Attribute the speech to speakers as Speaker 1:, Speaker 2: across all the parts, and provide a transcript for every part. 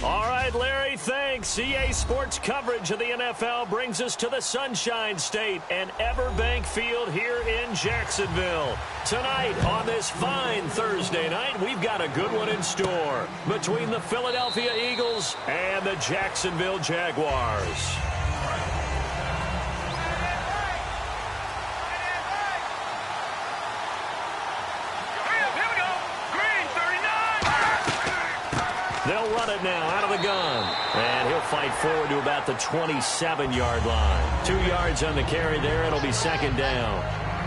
Speaker 1: All right, Larry, thanks. EA Sports coverage of the NFL brings us to the Sunshine State and Everbank Field here in Jacksonville. Tonight, on this fine Thursday night, we've got a good one in store between the Philadelphia Eagles and the Jacksonville Jaguars. They'll run it now out of the gun. And he'll fight forward to about the 27-yard line. 2 yards on the carry there. It'll be second down.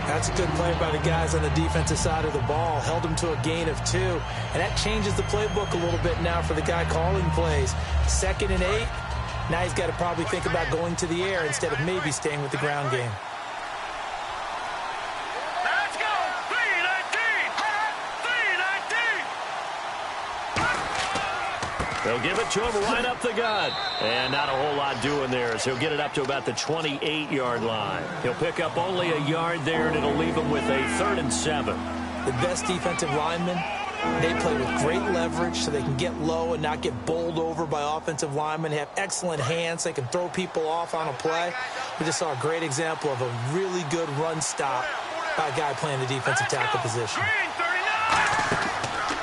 Speaker 2: That's a good play by the guys on the defensive side of the ball. Held him to a gain of 2. And that changes the playbook a little bit now for the guy calling plays. 2nd and 8. Now he's got to probably think about going to the air instead of maybe staying with the ground game.
Speaker 1: They'll give it to him right up the gut. And not a whole lot doing there as he'll get it up to about the 28-yard line. He'll pick up only a yard there, and it'll leave him with a 3rd and 7.
Speaker 2: The best defensive linemen, they play with great leverage so they can get low and not get bowled over by offensive linemen. They have excellent hands. They can throw people off on a play. We just saw a great example of a really good run stop by a guy playing the defensive tackle position.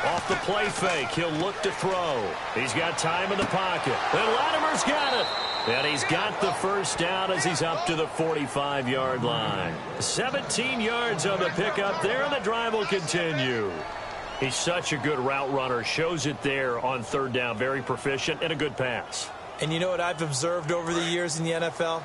Speaker 1: Off the play fake, he'll look to throw. He's got time in the pocket. And Latimer's got it. And he's got the first down as he's up to the 45-yard line. 17 yards on the pickup there, and the drive will continue. He's such a good route runner. Shows it there on 3rd down. Very proficient and a good pass.
Speaker 2: And you know what I've observed over the years in the NFL?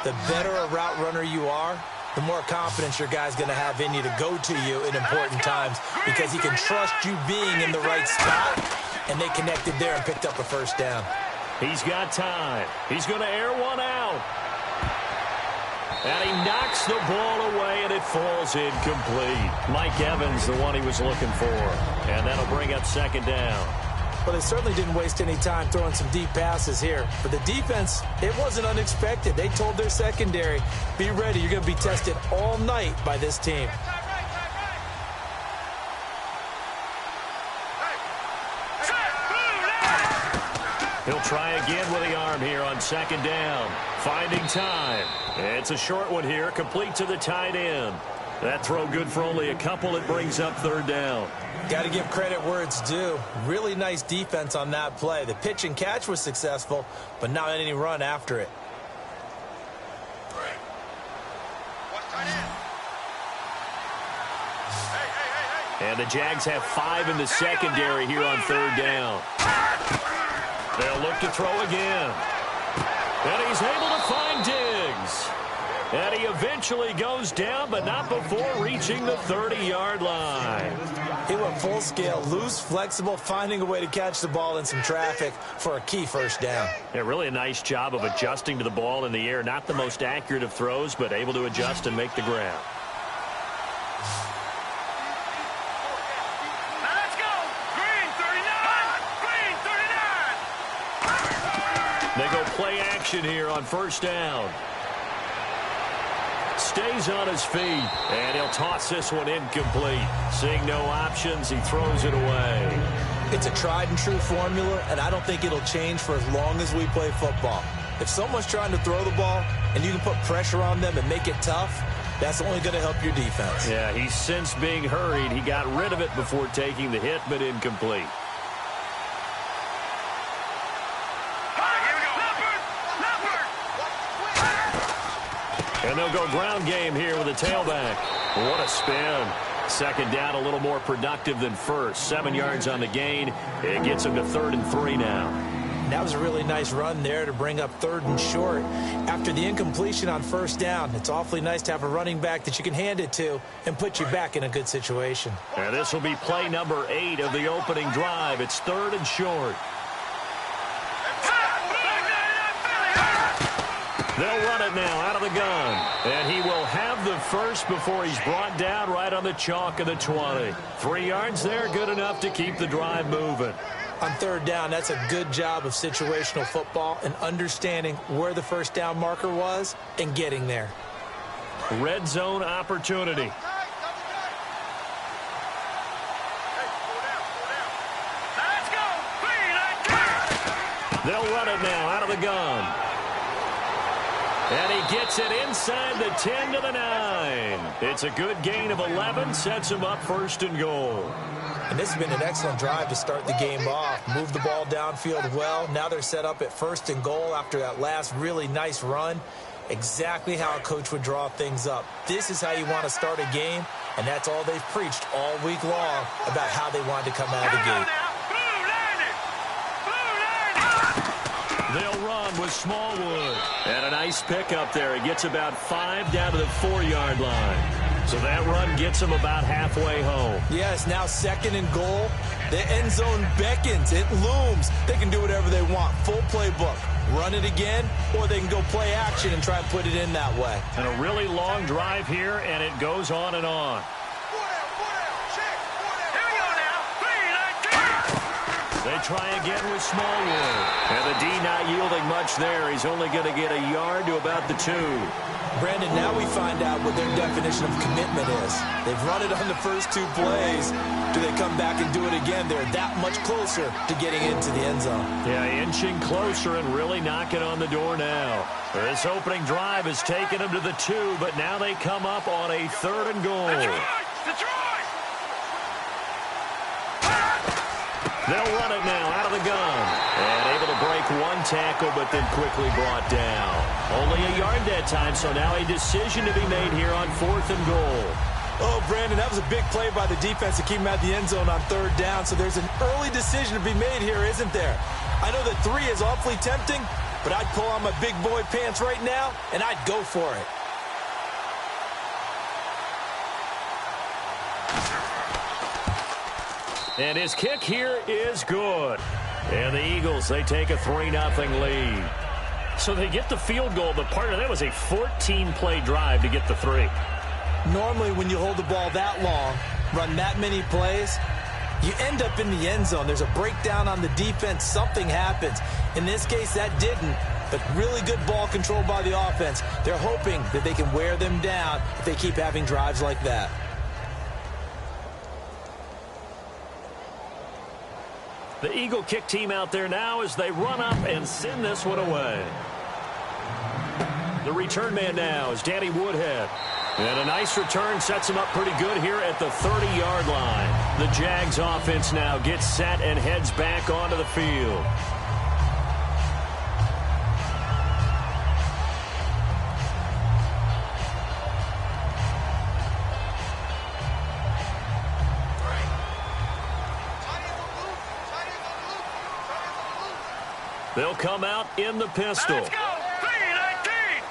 Speaker 2: The better a route runner you are, the more confidence your guy's going to have in you to go to you in important times because he can trust you being in the right spot, and they connected there and picked up a first down.
Speaker 1: He's got time. He's going to air one out. And he knocks the ball away, and it falls incomplete. Mike Evans, the one he was looking for. And that'll bring up 2nd down.
Speaker 2: Well, they certainly didn't waste any time throwing some deep passes here. For the defense, it wasn't unexpected. They told their secondary, be ready. You're going to be tested all night by this team.
Speaker 1: He'll try again with the arm here on 2nd down. Finding time. It's a short one here, complete to the tight end. That throw good for only a couple. It brings up 3rd down.
Speaker 2: Got to give credit where it's due. Really nice defense on that play. The pitch and catch was successful, but not any run after it.
Speaker 1: And the Jags have 5 in the secondary here on 3rd down. They'll look to throw again. And he's able to find Diggs. And he eventually goes down, but not before reaching the 30-yard line.
Speaker 2: He went full scale, loose, flexible, finding a way to catch the ball in some traffic for a key first down.
Speaker 1: Yeah, really a nice job of adjusting to the ball in the air. Not the most accurate of throws, but able to adjust and make the grab.
Speaker 3: Let's go! Green 39! Green 39!
Speaker 1: They go play action here on 1st down. Stays on his feet, and he'll toss this one incomplete. Seeing no options, he throws it away.
Speaker 2: It's a tried-and-true formula, and I don't think it'll change for as long as we play football. If someone's trying to throw the ball, and you can put pressure on them and make it tough, that's only going to help your defense.
Speaker 1: Yeah, he's since being hurried. He got rid of it before taking the hit, but incomplete. And they'll go ground game here with a tailback. What a spin. 2nd down, a little more productive than 1st. 7 yards on the gain. It gets him to 3rd and 3 now.
Speaker 2: That was a really nice run there to bring up 3rd and short. After the incompletion on 1st down, it's awfully nice to have a running back that you can hand it to and put you back in a good situation.
Speaker 1: And this will be play number 8 of the opening drive. It's 3rd and short. They'll run it now out of the gun. And he will have the first before he's brought down right on the chalk of the 20. 3 yards there, good enough to keep the drive moving.
Speaker 2: On 3rd down, that's a good job of situational football and understanding where the first down marker was and getting there.
Speaker 1: Red zone opportunity. They'll run it now out of the gun. And he gets it inside the 10 to the 9. It's a good gain of 11, sets him up 1st and goal.
Speaker 2: And this has been an excellent drive to start the game off. Move the ball downfield well. Now they're set up at 1st and goal after that last really nice run. Exactly how a coach would draw things up. This is how you want to start a game, and that's all they've preached all week long about how they wanted to come out of the gate.
Speaker 1: They'll run with Smallwood. And a nice pickup there. He gets about 5 down to the 4-yard line. So that run gets him about halfway home.
Speaker 2: Yeah, it's now 2nd and goal. The end zone beckons. It looms. They can do whatever they want. Full playbook. Run it again, or they can go play action and try and put it in that way.
Speaker 1: And a really long drive here, and it goes on and on. They try again with Smallwood. And the D not yielding much there. He's only going to get a yard to about the 2.
Speaker 2: Brandon, now we find out what their definition of commitment is. They've run it on the first 2 plays. Do they come back and do it again? They're that much closer to getting into the end zone.
Speaker 1: Yeah, inching closer and really knocking on the door now. This opening drive has taken them to the 2, but now they come up on a 3rd and goal. They'll run it now out of the gun. And able to break 1 tackle, but then quickly brought down. Only a yard that time, so now a decision to be made here on 4th and goal.
Speaker 2: Oh, Brandon, that was a big play by the defense to keep him at the end zone on 3rd down. So there's an early decision to be made here, isn't there? I know that 3 is awfully tempting, but I'd pull on my big boy pants right now, and I'd go for it.
Speaker 1: And his kick here is good. And the Eagles, they take a 3-0 lead. So they get the field goal, but part of that was a 14-play drive to get the 3.
Speaker 2: Normally, when you hold the ball that long, run that many plays, you end up in the end zone. There's a breakdown on the defense. Something happens. In this case, that didn't. But really good ball control by the offense. They're hoping that they can wear them down if they keep having drives like that.
Speaker 1: The Eagle kick team out there now as they run up and send this one away. The return man now is Danny Woodhead. And a nice return sets him up pretty good here at the 30-yard line. The Jags offense now gets set and heads back onto the field. They'll come out in the pistol.
Speaker 3: Let's go! 3-19!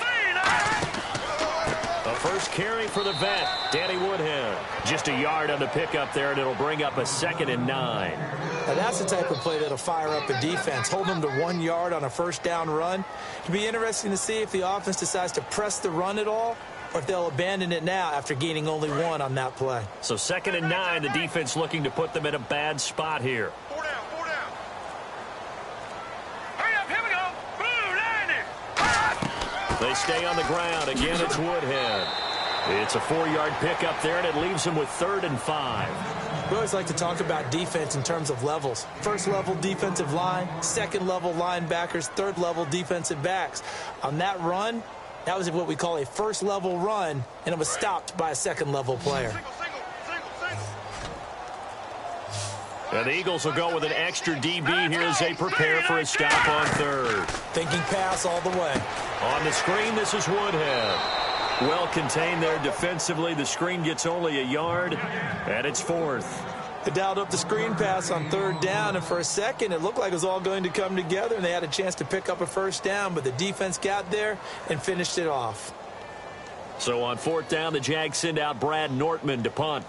Speaker 3: 3-19!
Speaker 1: A first carry for the vet, Danny Woodhead. Just a yard on the pickup there, and it'll bring up a 2nd and 9.
Speaker 2: Now that's the type of play that'll fire up a defense. Hold them to 1 yard on a 1st down run. It'll be interesting to see if the offense decides to press the run at all, or if they'll abandon it now after gaining only 1 on that play.
Speaker 1: So 2nd and 9, the defense looking to put them in a bad spot here. They stay on the ground. Again, it's Woodhead. It's a 4-yard pickup there, and it leaves them with 3rd and 5.
Speaker 2: We always like to talk about defense in terms of levels. 1st level defensive line, 2nd level linebackers, 3rd level defensive backs. On that run, that was what we call a 1st level run, and it was stopped by a 2nd level player.
Speaker 1: And the Eagles will go with an extra DB here as they prepare for a stop on 3rd.
Speaker 2: Thinking pass all the way.
Speaker 1: On the screen, this is Woodhead. Well contained there defensively. The screen gets only a yard, and it's 4th.
Speaker 2: They dialed up the screen pass on 3rd down, and for a second, it looked like it was all going to come together, and they had a chance to pick up a 1st down, but the defense got there and finished it off.
Speaker 1: So on 4th down, the Jags send out Brad Nortman to punt.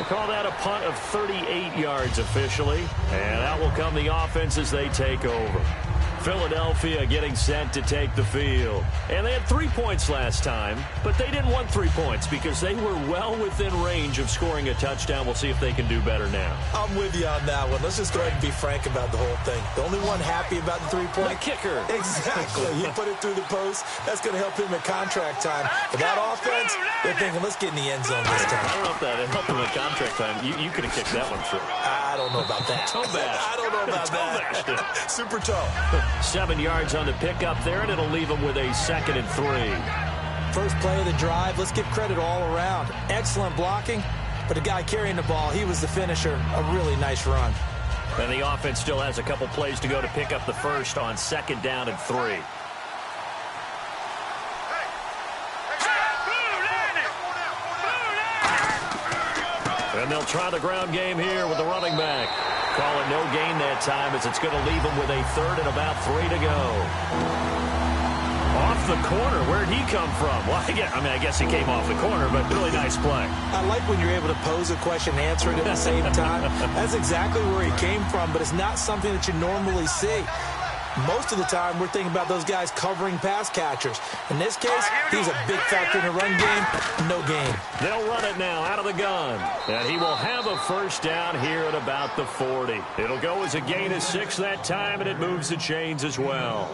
Speaker 1: Call that a punt of 38 yards officially. And out will come the offense as they take over. Philadelphia getting set to take the field. And they had 3 points last time, but they didn't want 3 points because they were well within range of scoring a touchdown. We'll see if they can do better now.
Speaker 2: I'm with you on that one. Let's just go ahead and be frank about the whole thing. The only one happy about the 3-point.
Speaker 1: The kicker.
Speaker 2: Exactly. He put it through the post. That's going to help him at contract time. But that offense, they're thinking, let's get in the end zone this time.
Speaker 1: I don't know if that helped him at contract time. You could have kicked that one through.
Speaker 2: I don't know about that.
Speaker 1: Toe bash.
Speaker 2: I don't know about that. Super toe.
Speaker 1: 7 yards on the pickup there, and it'll leave him with a 2nd and 3.
Speaker 2: First play of the drive, let's give credit all around. Excellent blocking, but the guy carrying the ball, he was the finisher. A really nice run.
Speaker 1: And the offense still has a couple plays to go to pick up the first on 2nd down and 3. And they'll try the ground game here with the running back. Call it no gain that time as it's going to leave him with a 3rd and about 3 to go. Off the corner. Where'd he come from? Well, I guess he came off the corner, but really nice play.
Speaker 2: I like when you're able to pose a question and answer it at the same time. That's exactly where he came from, but it's not something that you normally see. Most of the time, we're thinking about those guys covering pass catchers. In this case, he's a big factor in the run game. No gain.
Speaker 1: They'll run it now out of the gun. And he will have a 1st down here at about the 40. It'll go as a gain of 6 that time, and it moves the chains as well.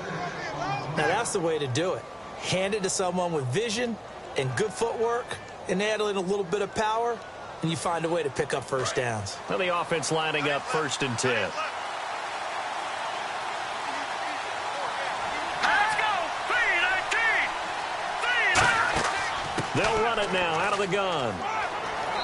Speaker 2: Now, that's the way to do it. Hand it to someone with vision and good footwork and add in a little bit of power, and you find a way to pick up 1st downs.
Speaker 1: Well, the offense lining up 1st and 10. They'll run it now out of the gun.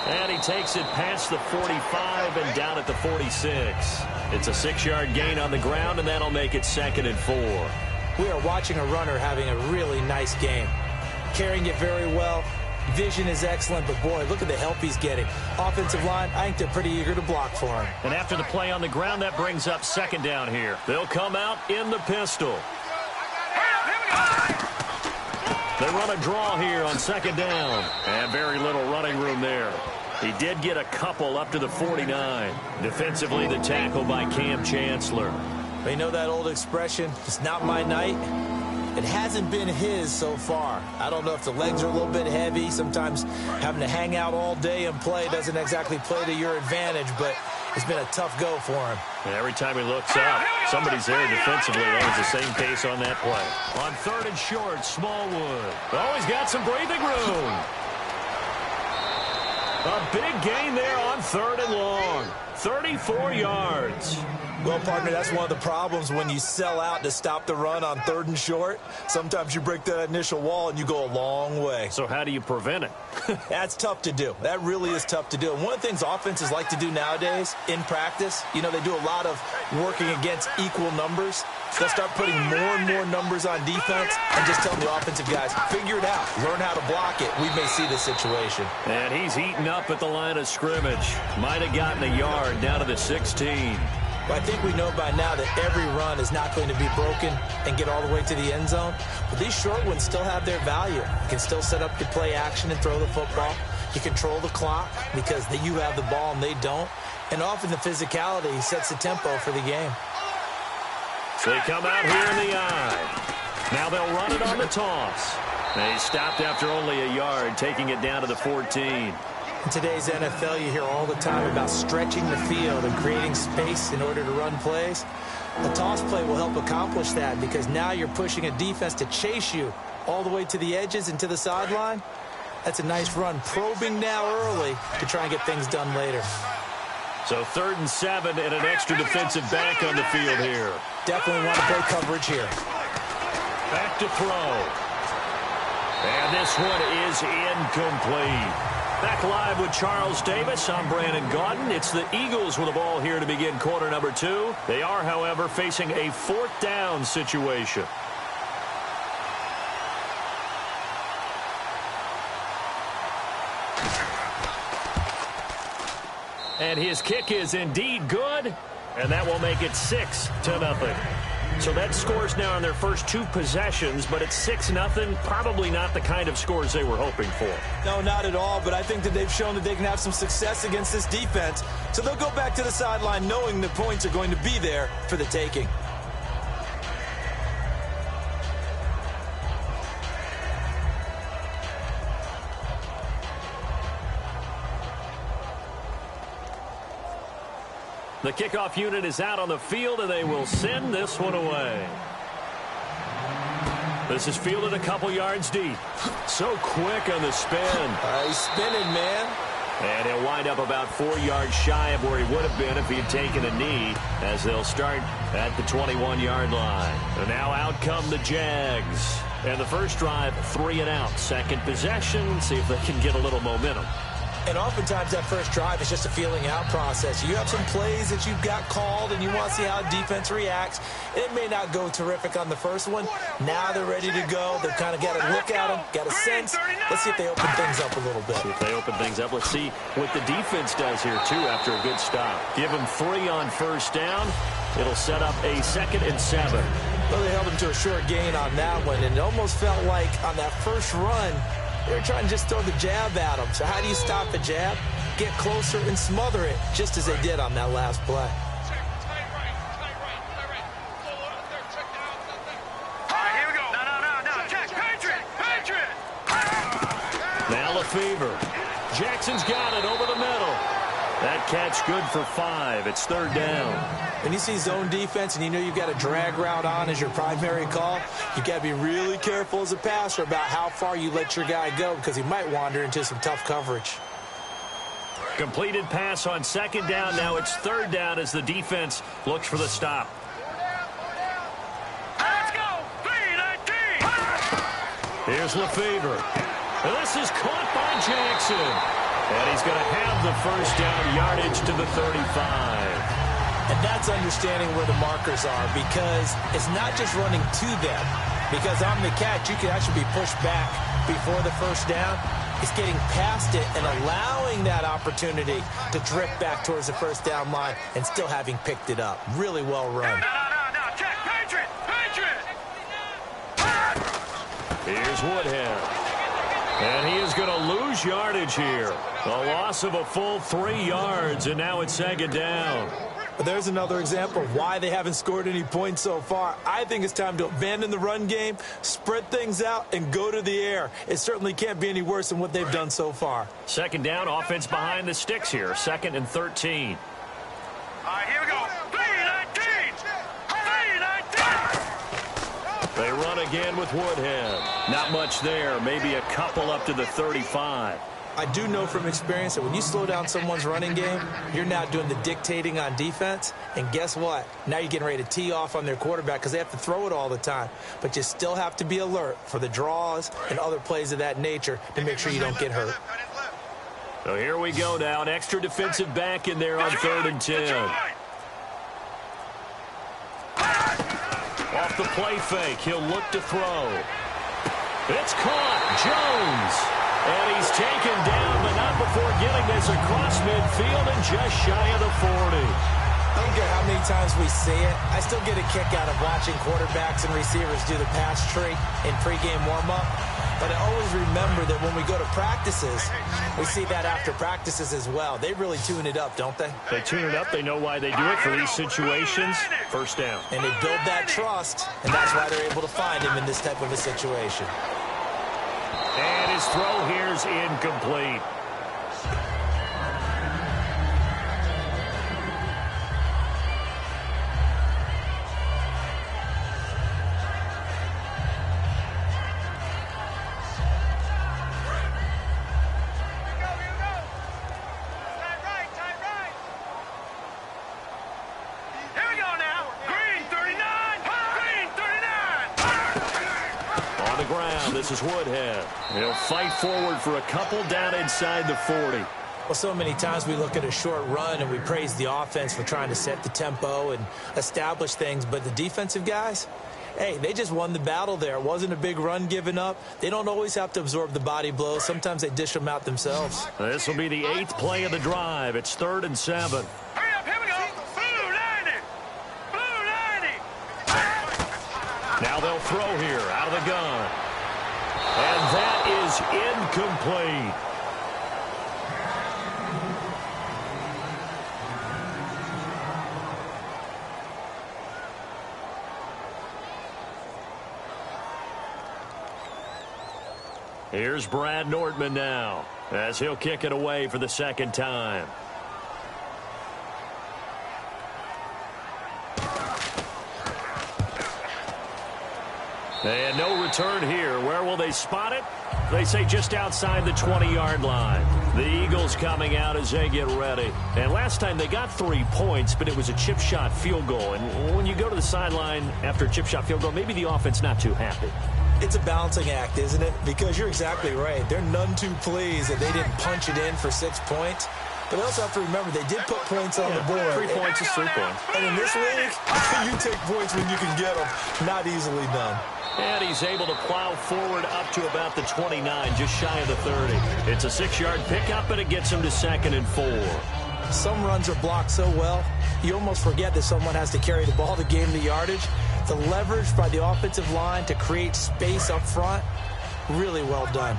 Speaker 1: And he takes it past the 45 and down at the 46. It's a 6-yard gain on the ground, and that'll make it 2nd and 4.
Speaker 2: We are watching a runner having a really nice game. Carrying it very well. Vision is excellent, but boy, look at the help he's getting. Offensive line, I think they're pretty eager to block for him.
Speaker 1: And after the play on the ground, that brings up 2nd down here. They'll come out in the pistol. They run a draw here on 2nd down. And very little running room there. He did get a couple up to the 49. Defensively, the tackle by Cam Chancellor.
Speaker 2: You know that old expression, it's not my night? It hasn't been his so far. I don't know if the legs are a little bit heavy. Sometimes having to hang out all day and play doesn't exactly play to your advantage, but it's been a tough go for him.
Speaker 1: And every time he looks up, somebody's there defensively. That was the same case on that play. On 3rd and short, Smallwood. Oh, he's got some breathing room. A big gain there on 3rd and long. 34 yards.
Speaker 2: Well, partner, that's one of the problems when you sell out to stop the run on 3rd and short. Sometimes you break that initial wall and you go a long way.
Speaker 1: So how do you prevent it?
Speaker 2: That's tough to do. That really is tough to do. And one of the things offenses like to do nowadays in practice, they do a lot of working against equal numbers. They'll start putting more and more numbers on defense and just telling the offensive guys, figure it out. Learn how to block it. We may see this situation.
Speaker 1: And he's eaten up at the line of scrimmage. Might have gotten a yard down to the 16.
Speaker 2: Well, I think we know by now that every run is not going to be broken and get all the way to the end zone. But these short ones still have their value. You can still set up your play action and throw the football. You control the clock because you have the ball and they don't. And often the physicality sets the tempo for the game.
Speaker 1: So they come out here in the eye. Now they'll run it on the toss. They stopped after only a yard, taking it down to the 14.
Speaker 2: In today's NFL, you hear all the time about stretching the field and creating space in order to run plays. A toss play will help accomplish that because now you're pushing a defense to chase you all the way to the edges and to the sideline. That's a nice run, probing now early to try and get things done later.
Speaker 1: So 3rd and 7 and an extra defensive back on the field here.
Speaker 2: Definitely want to play coverage here.
Speaker 1: Back to throw. And this one is incomplete. Back live with Charles Davis. I'm Brandon Gaudin. It's the Eagles with the ball here to begin quarter number 2. They are, however, facing a 4th down situation. And his kick is indeed good, and that will make it 6-0. So that scores now on their first 2 possessions, but it's 6-0. Probably not the kind of scores they were hoping for.
Speaker 2: No, not at all, but I think that they've shown that they can have some success against this defense. So they'll go back to the sideline knowing the points are going to be there for the taking.
Speaker 1: The kickoff unit is out on the field, and they will send this one away. This is fielded a couple yards deep. So quick on the spin.
Speaker 2: He's spinning, man.
Speaker 1: And he'll wind up about 4 yards shy of where he would have been if he had taken a knee, as they'll start at the 21-yard line. And now out come the Jags. And the first drive, 3 and out. Second possession, see if they can get a little momentum.
Speaker 2: And oftentimes that first drive is just a feeling out process. You have some plays that you've got called and you want to see how defense reacts. It may not go terrific on the first one. Now they're ready to go. They've kind of got to look at them, got a sense. Let's see if they open things up a little bit.
Speaker 1: See if they open things up. Let's see what the defense does here, too, after a good stop. Give them 3 on first down. It'll set up a 2nd and 7.
Speaker 2: Well, they held him to a short gain on that one, and it almost felt like on that first run, they were trying to just throw the jab at him. So how do you stop the jab? Get closer and smother it, just as they did on that last play.
Speaker 3: All right, here we go. No. Check. Patriot.
Speaker 1: Now Lefevre. Jackson's got it over the middle. That catch good for 5. It's 3rd down.
Speaker 2: When you see zone defense and you know you've got a drag route on as your primary call, you've got to be really careful as a passer about how far you let your guy go because he might wander into some tough coverage.
Speaker 1: Completed pass on 2nd down. Now it's 3rd down as the defense looks for the stop.
Speaker 3: Let's go. 3-19.
Speaker 1: Here's Lefevre. And this is caught by Jackson. And he's going to have the first down, yardage to the 35.
Speaker 2: And that's understanding where the markers are, because it's not just running to them. Because on the catch, you can actually be pushed back before the first down. It's getting past it and allowing that opportunity to drift back towards the first down line and still having picked it up. Really well run.
Speaker 3: No. Check. Patriot.
Speaker 1: Here's Woodhead. And he is going to lose yardage here. A loss of a full 3 yards, and now it's 2nd down.
Speaker 2: But there's another example of why they haven't scored any points so far. I think it's time to abandon the run game, spread things out, and go to the air. It certainly can't be any worse than what they've done so far.
Speaker 1: 2nd down, offense behind the sticks here. 2nd and 13.
Speaker 3: All right, here we go. 3-19.
Speaker 1: They run again with Woodhead. Not much there. Maybe a couple up to the 35.
Speaker 2: I do know from experience that when you slow down someone's running game, you're now doing the dictating on defense. And guess what? Now you're getting ready to tee off on their quarterback because they have to throw it all the time. But you still have to be alert for the draws and other plays of that nature to make sure you don't get hurt.
Speaker 1: So here we go now. An extra defensive back in there on 3rd and 10. Off the play fake. He'll look to throw. It's caught. Jones. And he's taken down, but not before getting this across midfield and just shy of the 40.
Speaker 2: I don't care how many times we see it. I still get a kick out of watching quarterbacks and receivers do the pass tree in pregame warm-up. But I always remember that when we go to practices, we see that after practices as well. They really tune it up, don't they?
Speaker 1: They tune it up. They know why they do it for these situations. First down.
Speaker 2: And they build that trust, and that's why they're able to find him in this type of a situation.
Speaker 1: And his throw here's incomplete. This is Woodhead. He'll fight forward for a couple down inside the 40.
Speaker 2: Well, so many times we look at a short run and we praise the offense for trying to set the tempo and establish things, but the defensive guys, hey, they just won the battle there. It wasn't a big run given up. They don't always have to absorb the body blows. Sometimes they dish them out themselves.
Speaker 1: This will be the 8th play of the drive. It's 3rd and 7.
Speaker 3: Hurry up, here we go. Blue 90.
Speaker 1: Now they'll throw here out of the gun. And that is incomplete. Here's Brad Nordman now, as he'll kick it away for the 2nd time. And no return here. Where will they spot it? They say just outside the 20-yard line. The Eagles coming out as they get ready. And last time they got 3 points, but it was a chip shot field goal. And when you go to the sideline after a chip shot field goal, maybe the offense not too happy.
Speaker 2: It's a balancing act, isn't it? Because you're exactly right. They're none too pleased that they didn't punch it in for 6 points. But they also have to remember they did put points on the board.
Speaker 1: 3 points is 3 points.
Speaker 2: And in this league, you take points when you can get them. Not easily done.
Speaker 1: And he's able to plow forward up to about the 29, just shy of the 30. It's a 6-yard pickup, and it gets him to 2nd and 4.
Speaker 2: Some runs are blocked so well, you almost forget that someone has to carry the ball to gain the yardage. The leverage by the offensive line to create space up front, really well done.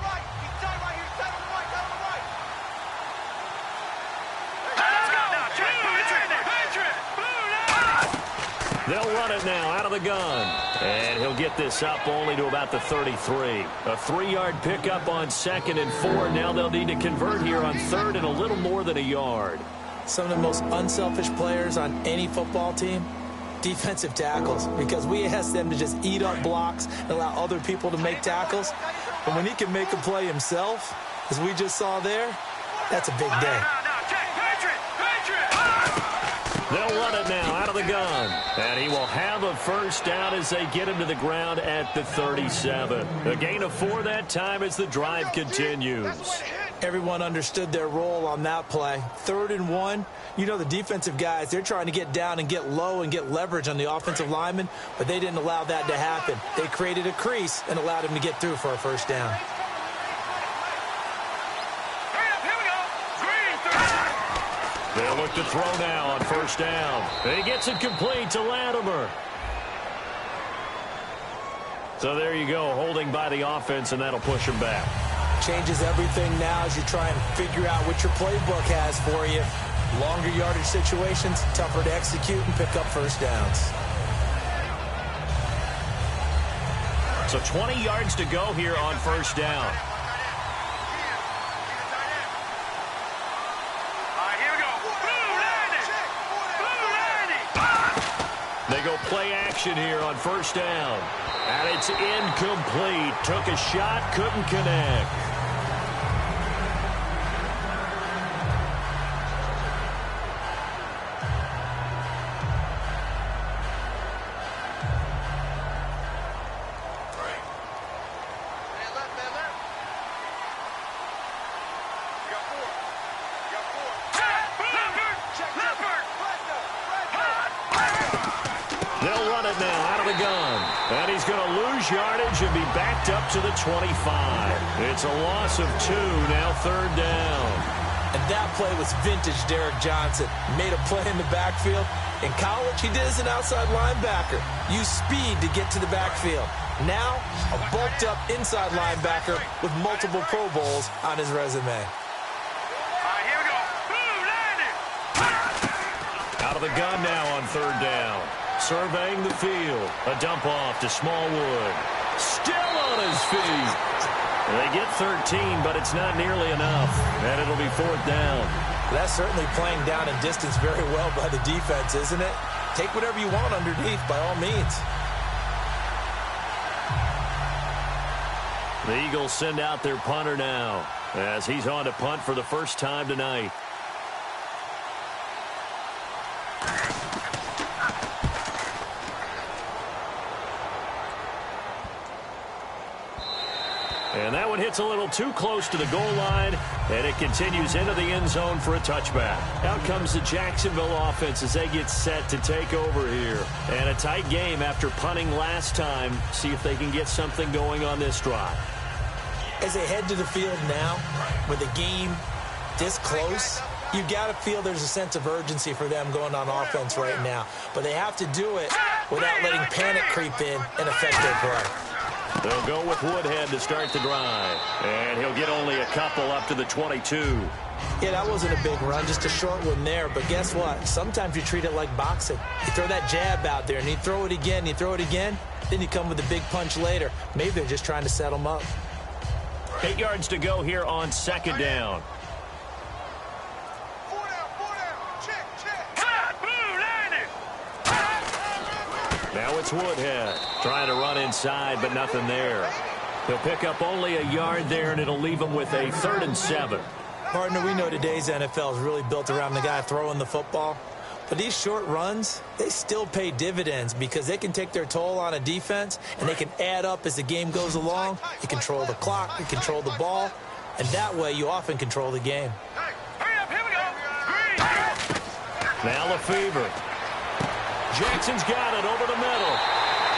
Speaker 1: They'll run it now out of the gun. And he'll get this up only to about the 33. A 3-yard pickup on 2nd and 4. Now they'll need to convert here on 3rd and a little more than a yard.
Speaker 2: Some of the most unselfish players on any football team, defensive tackles, because we ask them to just eat up blocks and allow other people to make tackles. But when he can make a play himself, as we just saw there, that's a big day.
Speaker 1: They'll run it now out of the gun. And he will have a first down as they get him to the ground at the 37. A gain of 4 that time as the drive continues.
Speaker 2: Everyone understood their role on that play. 3rd and 1. You know the defensive guys, they're trying to get down and get low and get leverage on the offensive lineman, but they didn't allow that to happen. They created a crease and allowed him to get through for a first down.
Speaker 1: They'll look to throw now on first down. He gets it complete to Latimer. So there you go, holding by the offense, and that'll push him back.
Speaker 2: Changes everything now as you try and figure out what your playbook has for you. Longer yardage situations, tougher to execute and pick up first downs.
Speaker 1: So 20 yards to go here on first down. They go play action here on first down. And it's incomplete. Took a shot, couldn't connect. And he's going to lose yardage and be backed up to the 25. It's a loss of 2, now 3rd down.
Speaker 2: And that play was vintage Derek Johnson. Made a play in the backfield. In college, he did as an outside linebacker. Used speed to get to the backfield. Now, a bulked-up inside linebacker with multiple Pro Bowls on his resume.
Speaker 3: Here we go.
Speaker 1: Out of the gun now on 3rd down. Surveying the field. A dump off to Smallwood. Still on his feet. They get 13, but it's not nearly enough. And it'll be 4th down.
Speaker 2: That's certainly playing down and distance very well by the defense, isn't it? Take whatever you want underneath, by all means.
Speaker 1: The Eagles send out their punter now as he's on to punt for the first time tonight. And that one hits a little too close to the goal line, and it continues into the end zone for a touchback. Out comes the Jacksonville offense as they get set to take over here. And a tight game after punting last time. See if they can get something going on this drive.
Speaker 2: As they head to the field now, with the game this close, you got to feel there's a sense of urgency for them going on offense right now. But they have to do it without letting panic creep in and affect their play.
Speaker 1: They'll go with Woodhead to start the drive. And he'll get only a couple up to the 22.
Speaker 2: Yeah, that wasn't a big run, just a short one there. But guess what? Sometimes you treat it like boxing. You throw that jab out there, and you throw it again, you throw it again, then you come with a big punch later. Maybe they're just trying to set them up.
Speaker 1: 8 yards to go here on 2nd down. Now it's Woodhead trying to run inside, but nothing there. He'll pick up only a yard there, and it'll leave him with a 3rd and 7.
Speaker 2: Partner, we know today's NFL is really built around the guy throwing the football. But these short runs, they still pay dividends because they can take their toll on a defense, and they can add up as the game goes along. You control the clock, you control the ball, and that way you often control the game.
Speaker 3: Hey, hurry up, here we go. Green.
Speaker 1: Now Lefevre. Jackson's got it over the middle.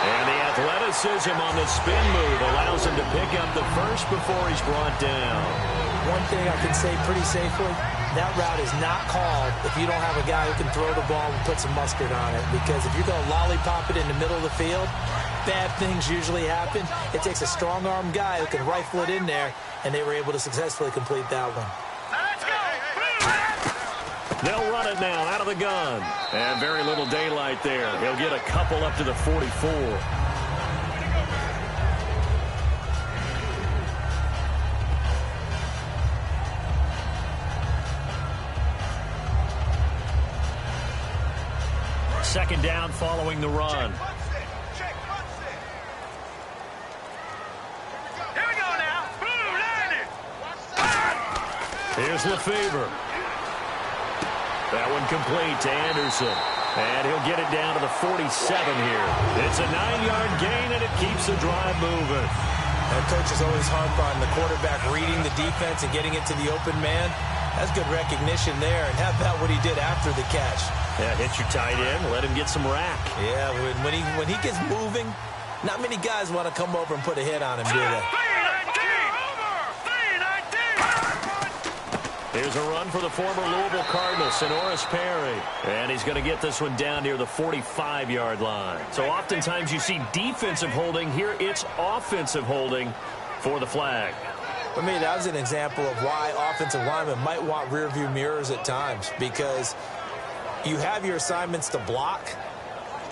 Speaker 1: And the athleticism on the spin move allows him to pick up the first before he's brought down.
Speaker 2: One thing I can say pretty safely, that route is not called if you don't have a guy who can throw the ball and put some mustard on it. Because if you're going to lollipop it in the middle of the field, bad things usually happen. It takes a strong-arm guy who can rifle it in there, and they were able to successfully complete that one.
Speaker 3: Now let's go.
Speaker 1: They'll run it now out of the gun. And very little daylight there. He'll get a couple up to the 44. Second down following the run.
Speaker 3: Here we go now. Boom, landed.
Speaker 1: Here's Lefevre. That one complete to Anderson. And he'll get it down to the 47 here. It's a 9-yard gain, and it keeps the drive moving.
Speaker 2: That coach is always harp on the quarterback reading the defense and getting it to the open man. That's good recognition there. And how about what he did after the catch?
Speaker 1: Yeah, hit your tight end, let him get some rack.
Speaker 2: Yeah, when he gets moving, not many guys want to come over and put a hit on him, do they?
Speaker 1: Here's a run for the former Louisville Cardinal, Sonoris Perry. And he's going to get this one down near the 45-yard line. So oftentimes you see defensive holding. Here it's offensive holding for the flag.
Speaker 2: For me, that was an example of why offensive linemen might want rearview mirrors at times, because you have your assignments to block,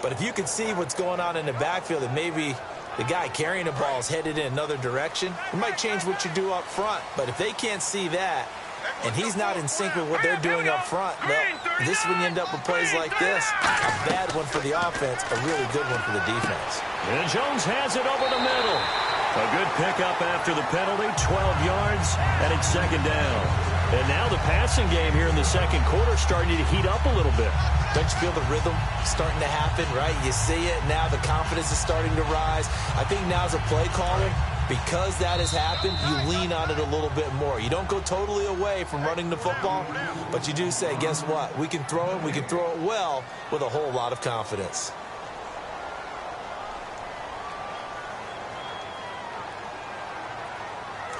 Speaker 2: but if you can see what's going on in the backfield and maybe the guy carrying the ball is headed in another direction, it might change what you do up front. But if they can't see that, and he's not in sync with what they're doing up front, well, this is when you end up with plays like this. A bad one for the offense, a really good one for the defense.
Speaker 1: And Jones has it over the middle. A good pickup after the penalty, 12 yards, and it's second down. And now the passing game here in the second quarter starting to heat up a little bit.
Speaker 2: Don't you feel the rhythm starting to happen, right? You see it now. The confidence is starting to rise. I think now as a play caller, because that has happened, you lean on it a little bit more. You don't go totally away from running the football, but you do say, guess what? We can throw it. We can throw it well with a whole lot of confidence.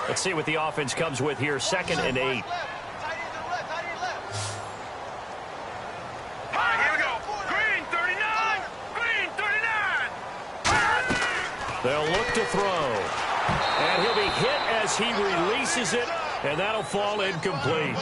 Speaker 1: Let's see what the offense comes with here. 2nd and 8.
Speaker 3: All right, here we go. Green 39. Green 39.
Speaker 1: They'll look to throw. And he'll be hit as he releases it, and that'll fall incomplete.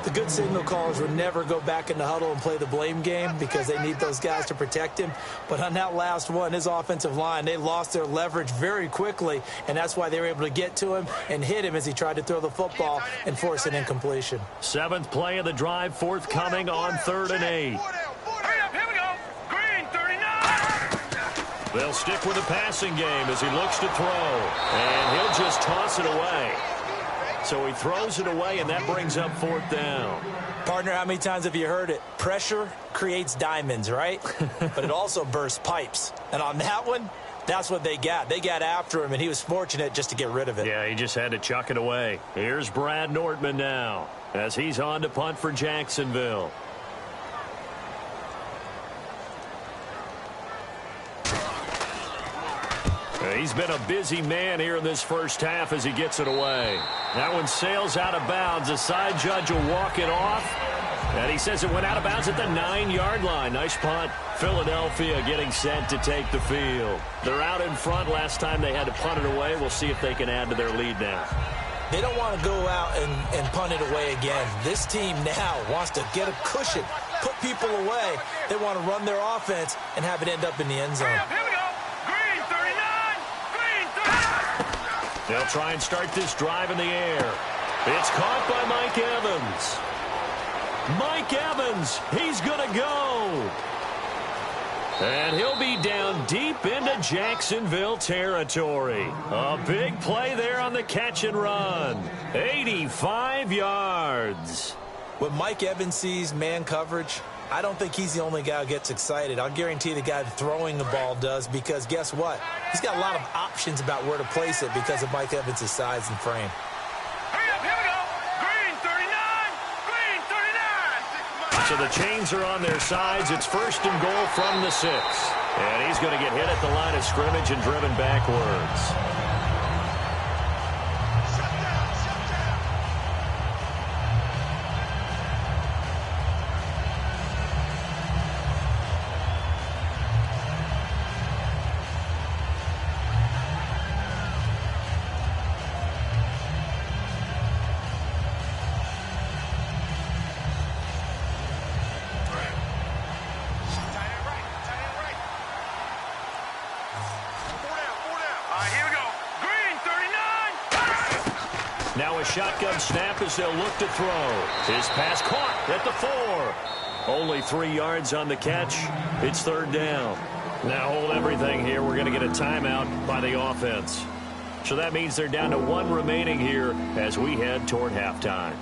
Speaker 2: The good signal callers would never go back in the huddle and play the blame game because they need those guys to protect him. But on that last one, his offensive line, they lost their leverage very quickly, and that's why they were able to get to him and hit him as he tried to throw the football and force an incompletion.
Speaker 1: 7th play of the drive, forthcoming on 3rd and 8.
Speaker 3: Hurry up, here we go. Green 39.
Speaker 1: They'll stick with the passing game as he looks to throw, and he'll just toss it away. So he throws it away, and that brings up 4th down.
Speaker 2: Partner, how many times have you heard it? Pressure creates diamonds, right? But it also bursts pipes. And on that one, that's what they got. They got after him, and he was fortunate just to get rid of it.
Speaker 1: Yeah, he just had to chuck it away. Here's Brad Nordman now as he's on to punt for Jacksonville. He's been a busy man here in this first half as he gets it away. That one sails out of bounds. The side judge will walk it off. And he says it went out of bounds at the 9-yard line. Nice punt. Philadelphia getting set to take the field. They're out in front. Last time they had to punt it away. We'll see if they can add to their lead now.
Speaker 2: They don't want to go out and punt it away again. This team now wants to get a cushion, put people away. They want to run their offense and have it end up in the end zone.
Speaker 3: Here we go. Green 39. Green 39.
Speaker 1: They'll try and start this drive in the air. It's caught by Mike Evans. Mike Evans, he's going to go. And he'll be down deep into Jacksonville territory. A big play there on the catch and run. 85 yards.
Speaker 2: When Mike Evans sees man coverage, I don't think he's the only guy who gets excited. I'll guarantee the guy throwing the ball does, because guess what? He's got a lot of options about where to place it because of Mike Evans' size and frame.
Speaker 3: Hurry up, here we go. Green 39, green 39.
Speaker 1: So the chains are on their sides. It's 1st and goal from the 6. And he's going to get hit at the line of scrimmage and driven backwards. Now a shotgun snap as they'll look to throw. His pass caught at the 4. Only 3 yards on the catch. It's 3rd down. Now hold everything here. We're going to get a timeout by the offense. So that means they're down to 1 remaining here as we head toward halftime.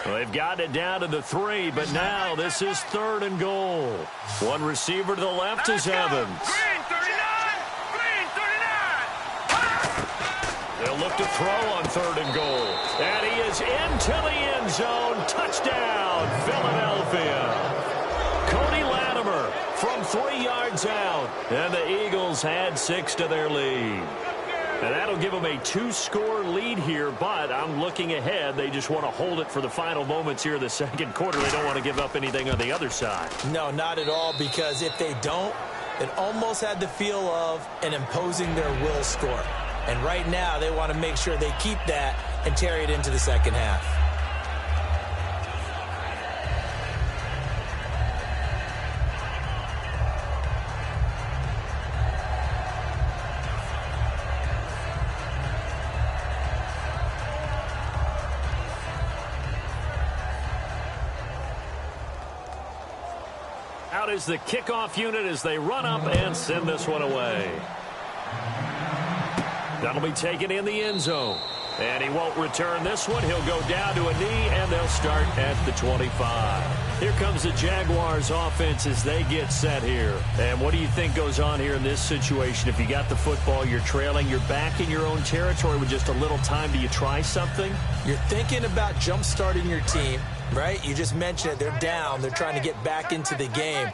Speaker 1: Well, they've got it down to the 3, but now this is 3rd and goal. One receiver to the left is Evans.
Speaker 3: Green 39, green 39.
Speaker 1: They'll look to throw on 3rd and goal. And he is into the end zone. Touchdown, Philadelphia. Cody Latimer from 3 yards out. And the Eagles add 6 to their lead. And that'll give them a 2-score lead here, but I'm looking ahead. They just want to hold it for the final moments here in the 2nd quarter. They don't want to give up anything on the other side.
Speaker 2: No, not at all, because if they don't, it almost had the feel of an imposing their will score. And right now, they want to make sure they keep that and carry it into the 2nd half.
Speaker 1: Out is the kickoff unit as they run up and send this one away. That'll be taken in the end zone. And he won't return this one. He'll go down to a knee, and they'll start at the 25. Here comes the Jaguars offense as they get set here. And what do you think goes on here in this situation? If you got the football, you're trailing, you're back in your own territory with just a little time. Do you try something?
Speaker 2: You're thinking about jump-starting your team, right? You just mentioned it. They're down. They're trying to get back into the game.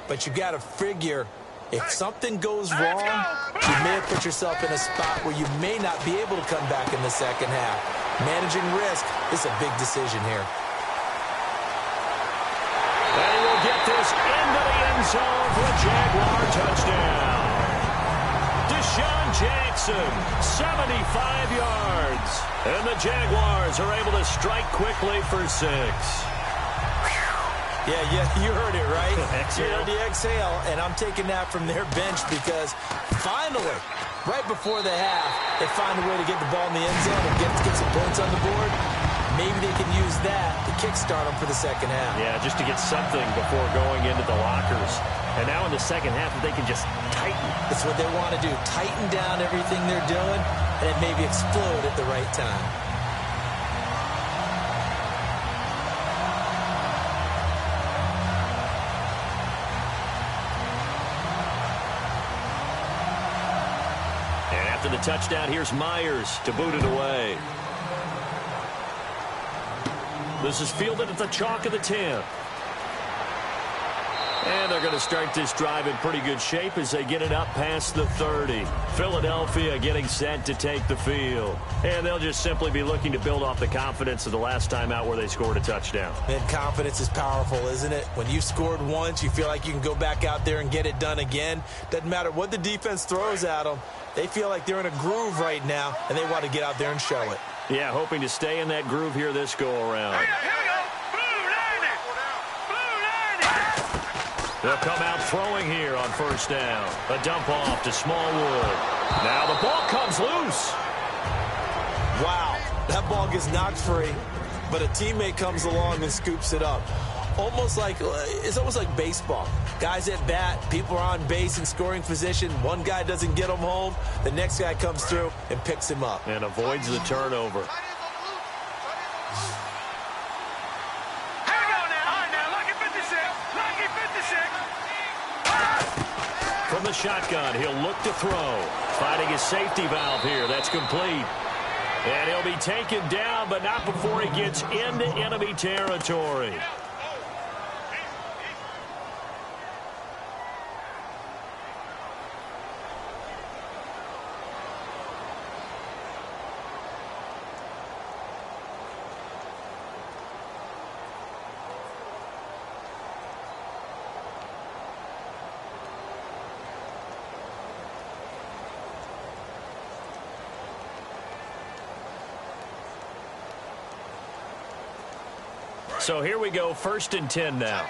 Speaker 2: But you got to figure, if something goes wrong, you may have put yourself in a spot where you may not be able to come back in the 2nd half. Managing risk is a big decision here.
Speaker 1: And he will get this into the end zone for a Jaguar touchdown. Deshaun Jackson, 75 yards. And the Jaguars are able to strike quickly for 6.
Speaker 2: Yeah, you heard it, right?
Speaker 1: Exhale.
Speaker 2: You heard the exhale, and I'm taking that from their bench because finally, right before the half, they find a way to get the ball in the end zone and get some points on the board. Maybe they can use that to kickstart them for the 2nd half.
Speaker 1: Yeah, just to get something before going into the lockers. And now in the 2nd half, if they can just tighten.
Speaker 2: That's what they want to do, tighten down everything they're doing, and maybe explode at the right time.
Speaker 1: After the touchdown, here's Myers to boot it away. This is fielded at the chalk of the 10. And they're going to start this drive in pretty good shape as they get it up past the 30. Philadelphia getting set to take the field. And they'll just simply be looking to build off the confidence of the last time out where they scored a touchdown.
Speaker 2: And confidence is powerful, isn't it? When you've scored once, you feel like you can go back out there and get it done again. Doesn't matter what the defense throws at them. They feel like they're in a groove right now, and they want to get out there and show it.
Speaker 1: Yeah, hoping to stay in that groove here this go-around.
Speaker 3: Here we go. Blue 90. Blue 90.
Speaker 1: They'll come out throwing here on first down. A dump off to Smallwood. Now the ball comes loose.
Speaker 2: Wow, that ball gets knocked free, but a teammate comes along and scoops it up. It's almost like baseball. Guys at bat, people are on base in scoring position. One guy doesn't get him home. The next guy comes through and picks him up.
Speaker 1: And avoids the turnover.
Speaker 3: Here we go now. All right, now, lucky 56. Lucky 56.
Speaker 1: From the shotgun, he'll look to throw. Finding his safety valve here. That's complete. And he'll be taken down, but not before he gets into enemy territory. So here we go, 1st and 10 now.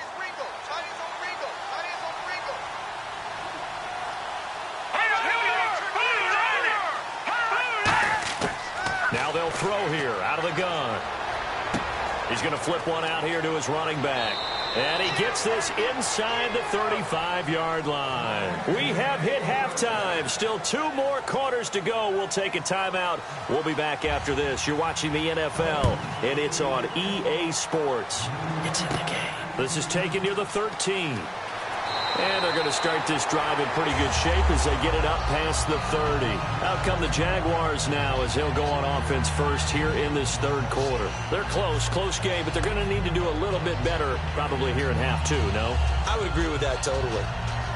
Speaker 1: Now they'll throw here out of the gun. He's going to flip one out here to his running back. And he gets this inside the 35-yard line. We have hit halftime. Still 2 more quarters to go. We'll take a timeout. We'll be back after this. You're watching the NFL, and it's on EA Sports. It's in the game. This is taken near the 13. And they're going to start this drive in pretty good shape as they get it up past the 30. Out come the Jaguars now as he'll go on offense first here in this 3rd quarter. They're close game, but they're going to need to do a little bit better probably here in half 2, no?
Speaker 2: I would agree with that totally.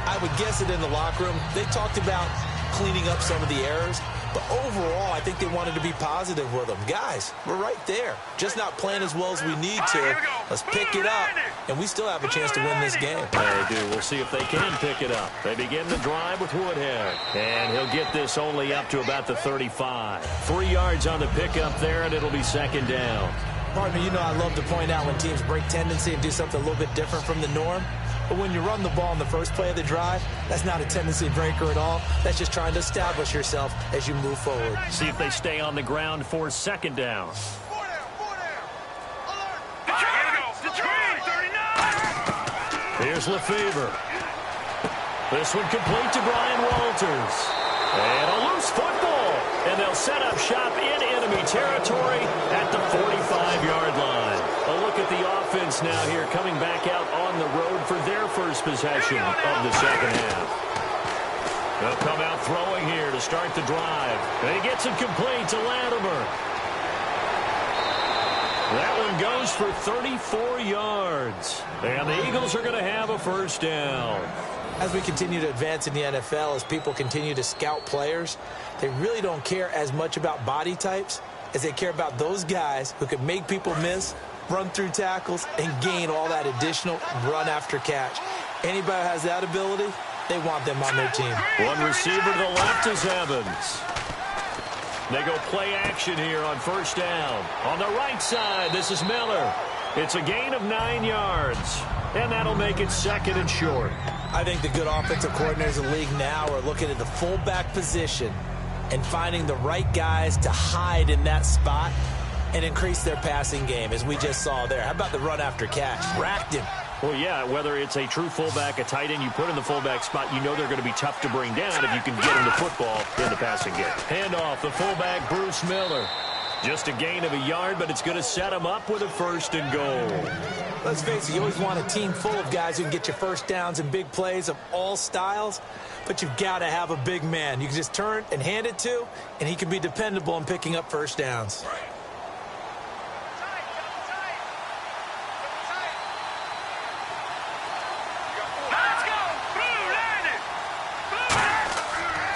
Speaker 2: I would guess it in the locker room. They talked about cleaning up some of the errors, but overall, I think they wanted to be positive with them. Guys, we're right there. Just not playing as well as we need to. Let's pick it up, and we still have a chance to win this game.
Speaker 1: They do. We'll see if they can pick it up. They begin the drive with Woodhead, and he'll get this only up to about the 35. 3 yards on the pickup there, and it'll be 2nd down.
Speaker 2: Partner, you know I love to point out when teams break tendency and do something a little bit different from the norm. But when you run the ball in the first play of the drive, that's not a tendency breaker at all. That's just trying to establish yourself as you move forward.
Speaker 1: See if they stay on the ground for 2nd down. Here's Lefevre. This one complete to Brian Walters. And a loose football. And they'll set up shop in enemy territory at the 45-yard line. A look at the offense now here coming back out on the road for their first possession of the 2nd half. They'll come out throwing here to start the drive. And he gets it complete to Latimer. That one goes for 34 yards. And the Eagles are going to have a 1st down.
Speaker 2: As we continue to advance in the NFL, as people continue to scout players, they really don't care as much about body types as they care about those guys who can make people miss, run through tackles, and gain all that additional run after catch. Anybody who has that ability, they want them on their team.
Speaker 1: One receiver to the left is Evans. They go play action here on 1st down. On the right side, this is Miller. It's a gain of 9 yards, and that'll make it 2nd and short.
Speaker 2: I think the good offensive coordinators in the league now are looking at the fullback position and finding the right guys to hide in that spot and increase their passing game, as we just saw there. How about the run after catch? Racked him.
Speaker 1: Well, yeah, whether it's a true fullback, a tight end you put in the fullback spot, you know they're going to be tough to bring down if you can get them the football in the passing game. Handoff, the fullback, Bruce Miller. Just a gain of a yard, but it's going to set him up with a 1st and goal.
Speaker 2: Let's face it, you always want a team full of guys who can get you 1st downs and big plays of all styles, but you've got to have a big man you can just turn and hand it to, and he can be dependable in picking up 1st downs.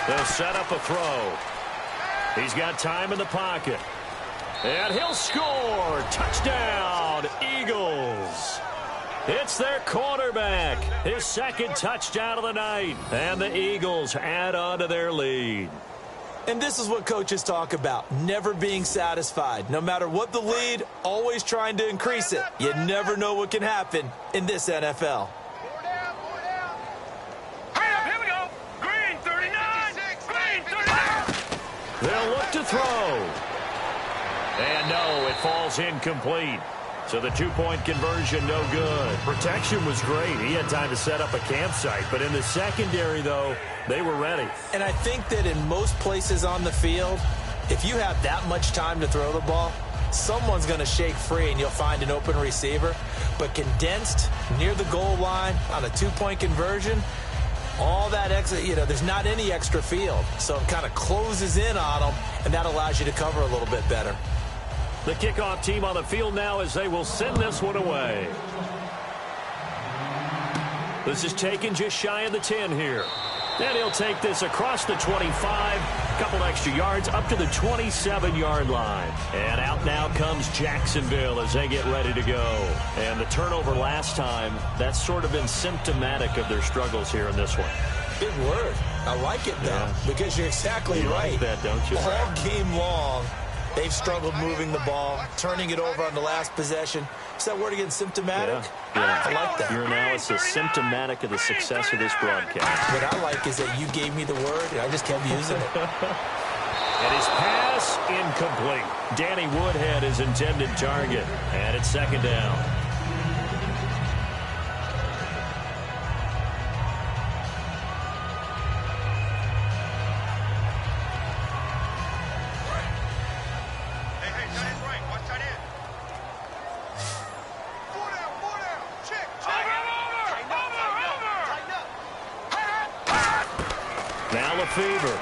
Speaker 1: They'll set up a throw. He's got time in the pocket. And he'll score. Touchdown, Eagles. It's their quarterback. His 2nd touchdown of the night. And the Eagles add on to their lead.
Speaker 2: And this is what coaches talk about, never being satisfied. No matter what the lead, always trying to increase it. You never know what can happen in this NFL.
Speaker 3: Here we go. Green 39. Green 39.
Speaker 1: They'll look to throw. And no, it falls incomplete. So the two-point conversion, no good. Protection was great. He had time to set up a campsite. But in the secondary, though, they were ready.
Speaker 2: And I think that in most places on the field, if you have that much time to throw the ball, someone's going to shake free and you'll find an open receiver. But condensed near the goal line on a two-point conversion, all that extra, there's not any extra field. So it kind of closes in on them, and that allows you to cover a little bit better.
Speaker 1: The kickoff team on the field now as they will send this one away. This is taken just shy of the 10 here. And he'll take this across the 25, a couple extra yards up to the 27-yard line. And out now comes Jacksonville as they get ready to go. And the turnover last time, that's sort of been symptomatic of their struggles here in this one.
Speaker 2: Big word. I like it, though, because you're exactly right.
Speaker 1: Like that, don't you?
Speaker 2: All game long, they've struggled moving the ball, turning it over on the last possession. Is that word again, symptomatic?
Speaker 1: Yeah.
Speaker 2: I like that.
Speaker 1: Your analysis, symptomatic of the success of this broadcast.
Speaker 2: What I like is that you gave me the word, and I just kept using it.
Speaker 1: And his pass incomplete. Danny Woodhead is intended target. And it's second down. Fever.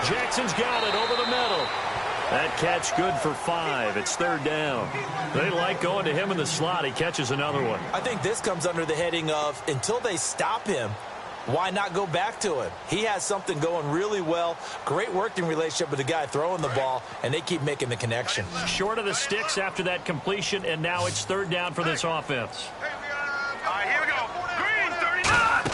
Speaker 1: Jackson's got it over the middle. That catch good for 5. It's third down. They like going to him in the slot. He catches another one.
Speaker 2: I think this comes under the heading of until they stop him, why not go back to him? He has something going really well. Great working relationship with the guy throwing the ball, and they keep making the connection.
Speaker 1: Short of the sticks after that completion, and now it's third down for this offense.
Speaker 3: All right, here we go. Green 39.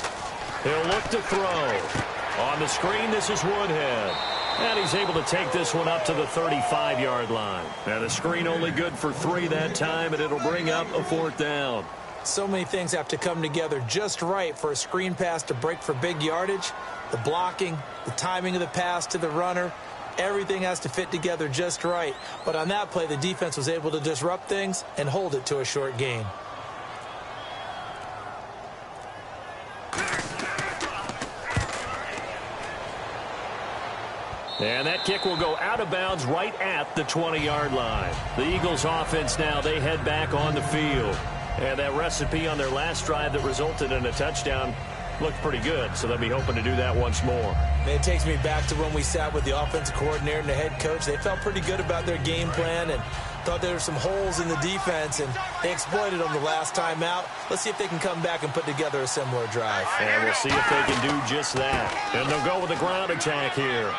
Speaker 1: He'll look to throw. On the screen, this is Woodhead. And he's able to take this one up to the 35-yard line. Now, the screen only good for 3 that time, and it'll bring up a fourth down.
Speaker 2: So many things have to come together just right for a screen pass to break for big yardage. The blocking, the timing of the pass to the runner, everything has to fit together just right. But on that play, the defense was able to disrupt things and hold it to a short gain.
Speaker 1: And that kick will go out of bounds right at the 20-yard line. The Eagles offense now, they head back on the field. And that recipe on their last drive that resulted in a touchdown looked pretty good, so they'll be hoping to do that once more.
Speaker 2: It takes me back to when we sat with the offensive coordinator and the head coach. They felt pretty good about their game plan and thought there were some holes in the defense, and they exploited them the last time out. Let's see if they can come back and put together a similar drive.
Speaker 1: And we'll see if they can do just that. And they'll go with a ground attack here.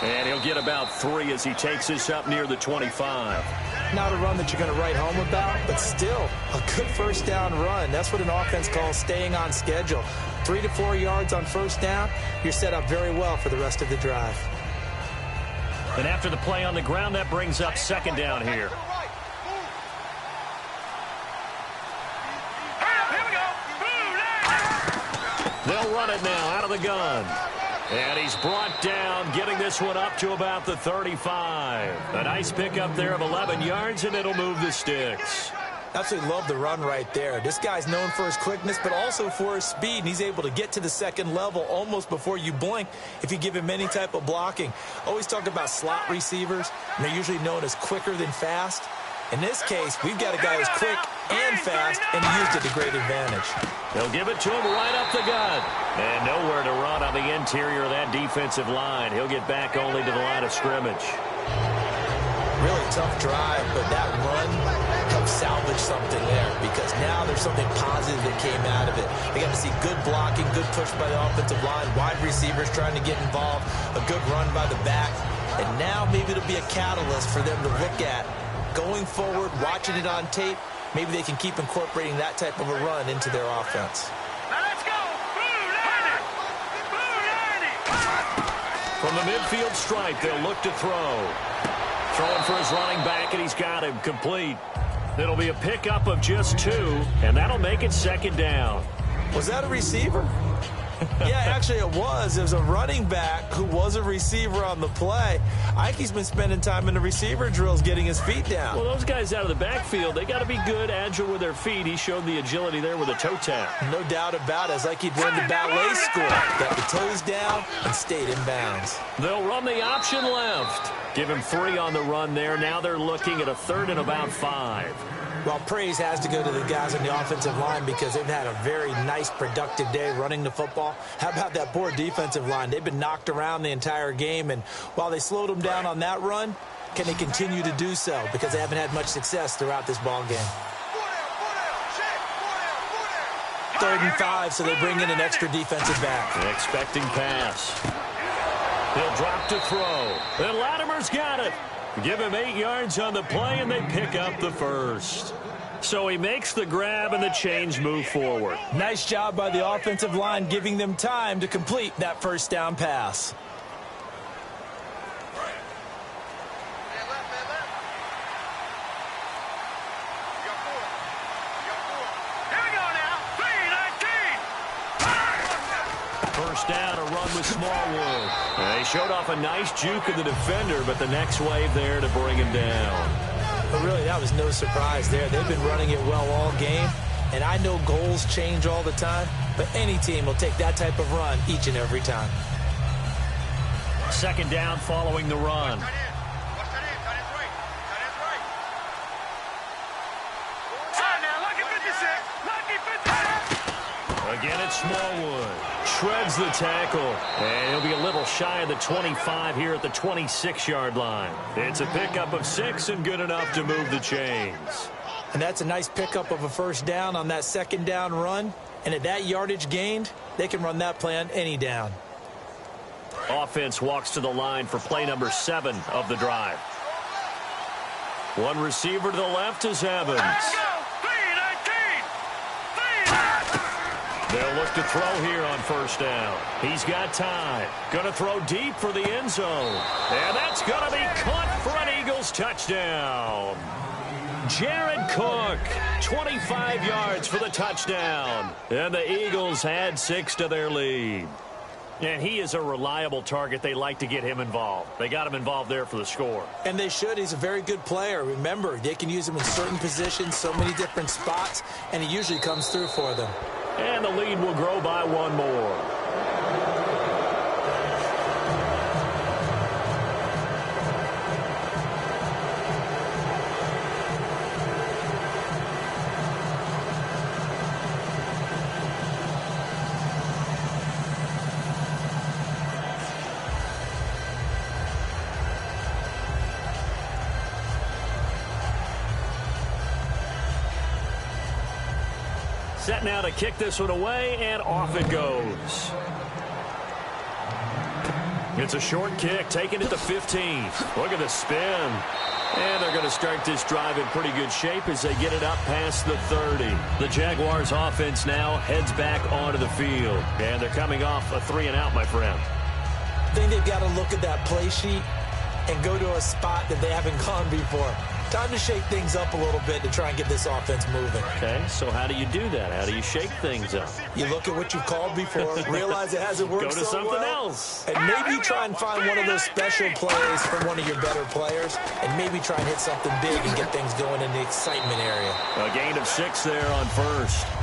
Speaker 1: And he'll get about 3 as he takes this up near the 25.
Speaker 2: Not a run that you're going to write home about, but still a good first down run. That's what an offense calls staying on schedule. 3 to 4 yards on first down, you're set up very well for the rest of the drive.
Speaker 1: And after the play on the ground, that brings up second down here. They'll run it now out of the gun. And he's brought down, getting this one up to about the 35. A nice pickup there of 11 yards, and it'll move the sticks.
Speaker 2: Absolutely love the run right there. This guy's known for his quickness, but also for his speed. And he's able to get to the second level almost before you blink if you give him any type of blocking. Always talk about slot receivers, and they're usually known as quicker than fast. In this case, we've got a guy who's quick and fast, and he used it to great advantage.
Speaker 1: They'll give it to him right up the gut. And nowhere to run on the interior of that defensive line. He'll get back only to the line of scrimmage.
Speaker 2: Really tough drive, but that run helped salvage something there because now there's something positive that came out of it. They got to see good blocking, good push by the offensive line, wide receivers trying to get involved, a good run by the back, and now maybe it'll be a catalyst for them to look at going forward, watching it on tape. Maybe they can keep incorporating that type of a run into their offense.
Speaker 3: Now let's go. Blue 90. Blue 90.
Speaker 1: From the midfield stripe, they'll look to throw. Throwing for his running back, and he's got him complete. It'll be a pickup of just 2, and that'll make it second down.
Speaker 2: Was that a receiver? Yeah, actually it was. It was a running back who was a receiver on the play. Ike's been spending time in the receiver drills getting his feet down.
Speaker 1: Well, those guys out of the backfield, they got to be good, agile with their feet. He showed the agility there with a toe tap.
Speaker 2: No doubt about it. It's like he'd won the ballet school. Got the toes down and stayed in bounds.
Speaker 1: They'll run the option left. Give him 3 on the run there. Now they're looking at a 3rd and about 5.
Speaker 2: Well, praise has to go to the guys on the offensive line because they've had a very nice, productive day running the football. How about that poor defensive line? They've been knocked around the entire game, and while they slowed them down on that run, can they continue to do so? Because they haven't had much success throughout this ball game. 3rd and 5, so they bring in an extra defensive back.
Speaker 1: An expecting pass. He'll drop to throw. And Latimer's got it. Give him 8 yards on the play, and they pick up the 1st. So he makes the grab, and the chains move forward.
Speaker 2: Nice job by the offensive line giving them time to complete that 1st down pass.
Speaker 1: First down, a run with Smallwood. They showed off a nice juke of the defender, but the next wave there to bring him down.
Speaker 2: But really, that was no surprise there. They've been running it well all game, and I know goals change all the time, but any team will take that type of run each and every time.
Speaker 1: Second down following the run. Again, it's Smallwood. Shreds the tackle. And he'll be a little shy of the 25 here at the 26-yard line. It's a pickup of 6 and good enough to move the chains.
Speaker 2: And that's a nice pickup of a 1st down on that 2nd down run. And at that yardage gained, they can run that play on any down.
Speaker 1: Offense walks to the line for play number 7 of the drive. One receiver to the left is Evans. They'll look to throw here on 1st down. He's got time. Going to throw deep for the end zone. And that's going to be caught for an Eagles touchdown. Jared Cook, 25 yards for the touchdown. And the Eagles add 6 to their lead. And he is a reliable target. They like to get him involved. They got him involved there for the score.
Speaker 2: And they should. He's a very good player. Remember, they can use him in certain positions, so many different spots, and he usually comes through for them.
Speaker 1: And the lead will grow by 1 more. Set now to kick this one away, and off it goes. It's a short kick, taking it to 15. Look at the spin. And they're going to start this drive in pretty good shape as they get it up past the 30. The Jaguars offense now heads back onto the field. And they're coming off a 3-and-out, my friend.
Speaker 2: I think they've got to look at that play sheet and go to a spot that they haven't gone before. Time to shake things up a little bit to try and get this offense moving.
Speaker 1: Okay, so how do you do that? How do you shake things up?
Speaker 2: You look at what you've called before, realize it hasn't worked
Speaker 1: Go to
Speaker 2: so
Speaker 1: something
Speaker 2: well,
Speaker 1: else.
Speaker 2: and maybe try and find one of those special plays from one of your better players, and maybe try and hit something big and get things going in the excitement area.
Speaker 1: A gain of 6 there on 1st.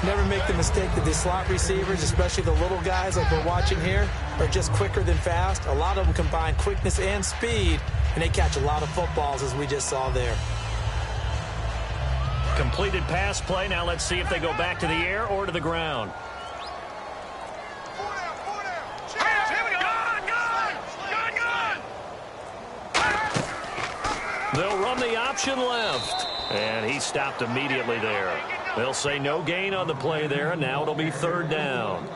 Speaker 2: Never make the mistake that the slot receivers, especially the little guys like we're watching here, are just quicker than fast. A lot of them combine quickness and speed, and they catch a lot of footballs, as we just saw there.
Speaker 1: Completed pass play. Now let's see if they go back to the air or to the ground. They'll run the option left. And he stopped immediately there. They'll say no gain on the play there, and now it'll be 3rd down.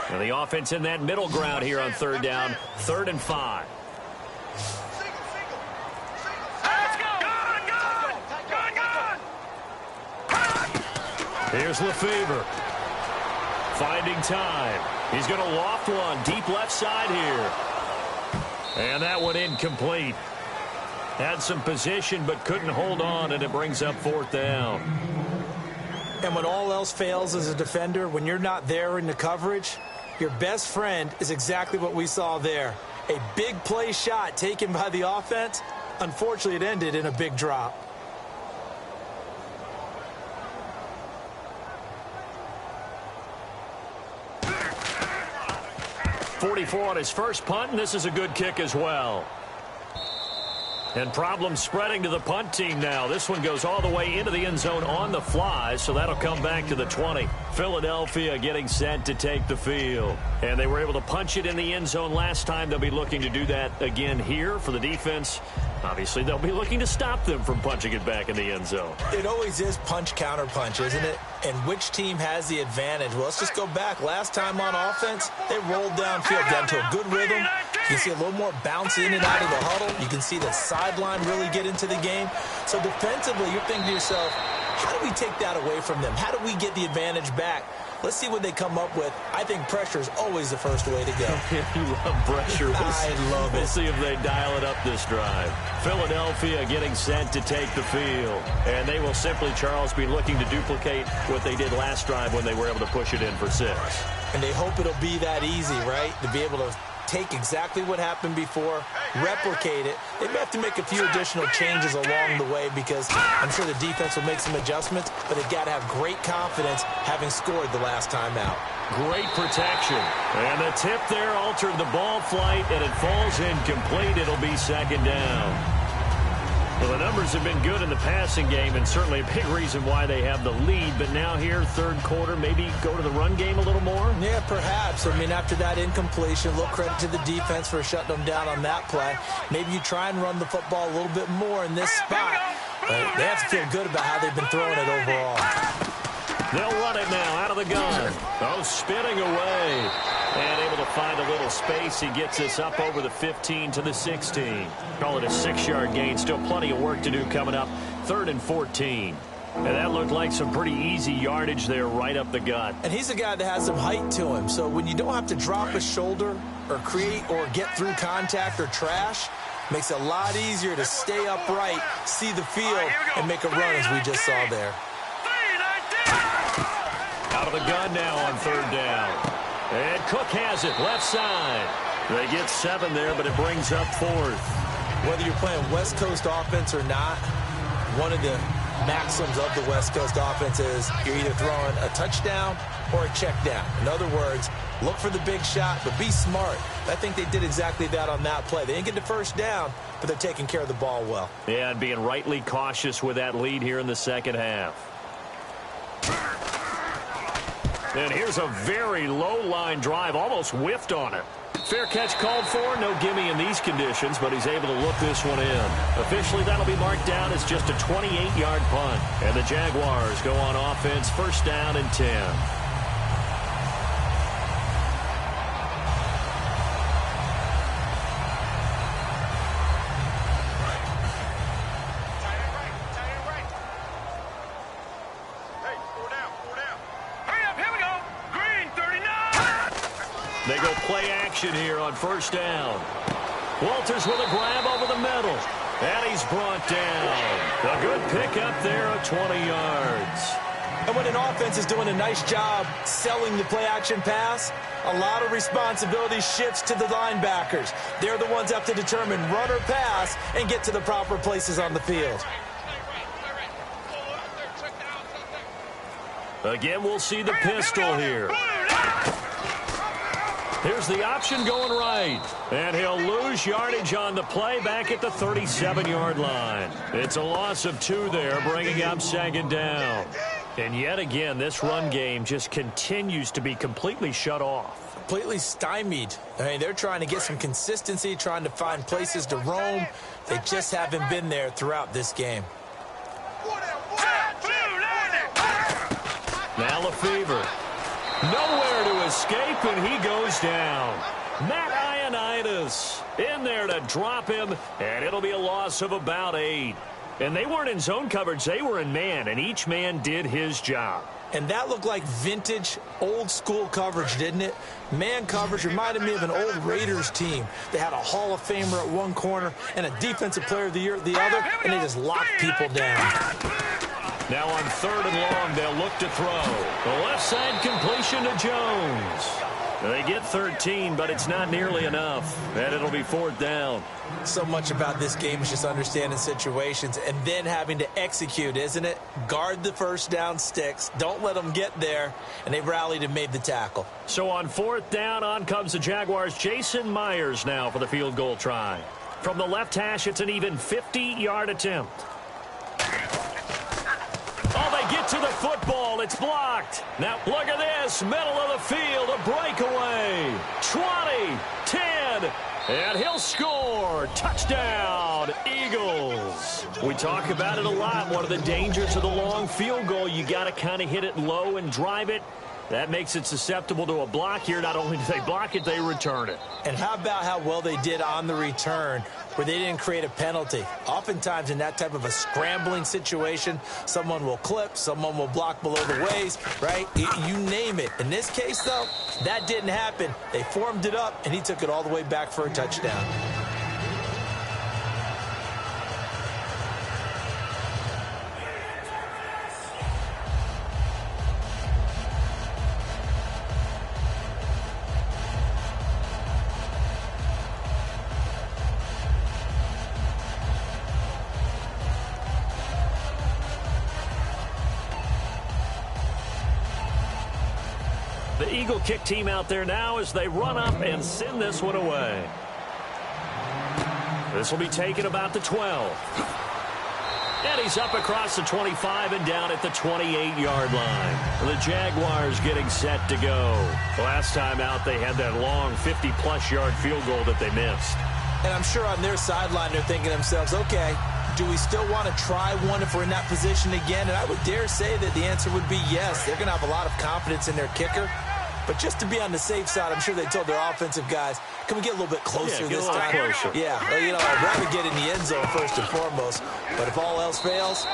Speaker 1: And the offense in that middle ground here on 3rd down, 3rd and 5. Here's Lefevre. Finding time. He's going to loft one deep left side here. And that one incomplete. Had some position but couldn't hold on, and it brings up 4th down.
Speaker 2: And when all else fails as a defender, when you're not there in the coverage, your best friend is exactly what we saw there. A big play shot taken by the offense. Unfortunately, it ended in a big drop.
Speaker 1: 44 on his first punt, and this is a good kick as well. And problems spreading to the punt team now. This one goes all the way into the end zone on the fly, so that'll come back to the 20. Philadelphia getting set to take the field. And they were able to punch it in the end zone last time. They'll be looking to do that again here for the defense. Obviously, they'll be looking to stop them from punching it back in the end zone.
Speaker 2: It always is punch, counter punch, isn't it? And which team has the advantage? Well, let's just go back. Last time on offense, they rolled downfield, got into a good rhythm. You can see a little more bounce in and out of the huddle. You can see the sideline really get into the game. So defensively, you're thinking to yourself, how do we take that away from them? How do we get the advantage back? Let's see what they come up with. I think pressure is always the first way to go.
Speaker 1: You love pressure.
Speaker 2: I love it.
Speaker 1: We'll see if they dial it up this drive. Philadelphia getting set to take the field. And they will simply, Charles, be looking to duplicate what they did last drive when they were able to push it in for 6.
Speaker 2: And they hope it'll be that easy, right? To be able to take exactly what happened before, replicate it. They may have to make a few additional changes along the way because I'm sure the defense will make some adjustments, but they've got to have great confidence having scored the last time out.
Speaker 1: Great protection. And the tip there altered the ball flight, and it falls incomplete. It'll be 2nd down. Well, the numbers have been good in the passing game, and certainly a big reason why they have the lead. But now here, 3rd quarter, maybe go to the run game a little more?
Speaker 2: Yeah, perhaps. I mean, after that incompletion, a little credit to the defense for shutting them down on that play. Maybe you try and run the football a little bit more in this spot. But they have to feel good about how they've been throwing it overall.
Speaker 1: They'll run it now out of the gun. Oh, spinning away. And able to find a little space. He gets us up over the 15 to the 16. Call it a 6-yard gain. Still plenty of work to do coming up. 3rd and 14. And that looked like some pretty easy yardage there right up the gut.
Speaker 2: And he's a guy that has some height to him. So when you don't have to drop his shoulder or create or get through contact or trash, makes it a lot easier to stay upright, see the field, and make a run as we just saw there.
Speaker 1: Out of the gun now on 3rd down. And Cook has it, left side. They get 7 there, but it brings up 4th.
Speaker 2: Whether you're playing West Coast offense or not, one of the maxims of the West Coast offense is you're either throwing a touchdown or a check down. In other words, look for the big shot, but be smart. I think they did exactly that on that play. They didn't get the first down, but they're taking care of the ball well.
Speaker 1: Yeah, and being rightly cautious with that lead here in the 2nd half. And here's a very low-line drive, almost whiffed on it. Fair catch called for, no gimme in these conditions, but he's able to look this one in. Officially, that'll be marked down as just a 28-yard punt. And the Jaguars go on offense, 1st down and 10. They go play action here on 1st down. Walters with a grab over the middle. And he's brought down. A good pickup there of 20 yards.
Speaker 2: And when an offense is doing a nice job selling the play action pass, a lot of responsibility shifts to the linebackers. They're the ones that have to determine run or pass and get to the proper places on the field.
Speaker 1: Again, we'll see the pistol here. Here's the option going right. And he'll lose yardage on the play back at the 37-yard line. It's a loss of 2 there, bringing up 2nd down. And yet again, this run game just continues to be completely shut off.
Speaker 2: Completely stymied. I mean, they're trying to get some consistency, trying to find places to roam. They just haven't been there throughout this game.
Speaker 1: Now Lefevre. Nowhere to escape, and he goes down. Matt Ioannidis in there to drop him, and it'll be a loss of about 8. And they weren't in zone coverage. They were in man, and each man did his job.
Speaker 2: And that looked like vintage, old-school coverage, didn't it? Man coverage reminded me of an old Raiders team. They had a Hall of Famer at one corner and a Defensive Player of the Year at the other, and they just locked people down.
Speaker 1: Now on 3rd and long, they'll look to throw. The left side completion to Jones. They get 13, but it's not nearly enough, and it'll be 4th down.
Speaker 2: So much about this game is just understanding situations and then having to execute, isn't it? Guard the first down sticks. Don't let them get there. And they rallied and made the tackle.
Speaker 1: So on 4th down, on comes the Jaguars' Jason Myers now for the field goal try. From the left hash, it's an even 50-yard attempt. Oh, they get to the football. It's blocked. Now, look at this. Middle of the field, a breakaway. 20, 10, and he'll score. Touchdown, Eagles. We talk about it a lot. One of the dangers of the long field goal, you got to kind of hit it low and drive it. That makes it susceptible to a block here. Not only do they block it, they return it.
Speaker 2: And how about how well they did on the return where they didn't create a penalty? Oftentimes in that type of a scrambling situation, someone will clip, someone will block below the waist, right? You name it. In this case, though, that didn't happen. They formed it up, and he took it all the way back for a touchdown.
Speaker 1: The Eagle kick team out there now as they run up and send this one away. This will be taken about the 12. And he's up across the 25 and down at the 28-yard line. The Jaguars getting set to go. Last time out, they had that long 50-plus yard field goal that they missed.
Speaker 2: And I'm sure on their sideline, they're thinking to themselves, okay, do we still want to try one if we're in that position again? And I would dare say that the answer would be yes. They're going to have a lot of confidence in their kicker. But just to be on the safe side, I'm sure they told their offensive guys, can we get a little bit closer this time?
Speaker 1: Closer.
Speaker 2: Yeah, well, you know, I'd rather get in the end zone first and foremost. But if all else fails,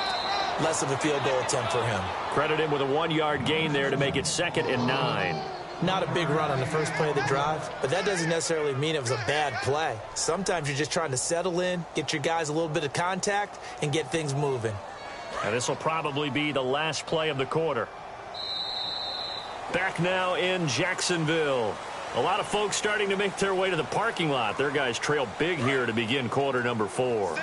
Speaker 2: less of a field goal attempt for him.
Speaker 1: Credit him with a 1-yard gain there to make it 2nd and 9.
Speaker 2: Not a big run on the first play of the drive, but that doesn't necessarily mean it was a bad play. Sometimes you're just trying to settle in, get your guys a little bit of contact, and get things moving.
Speaker 1: And this will probably be the last play of the quarter. Back now in Jacksonville. A lot of folks starting to make their way to the parking lot. Their guys trail big here to begin quarter number 4.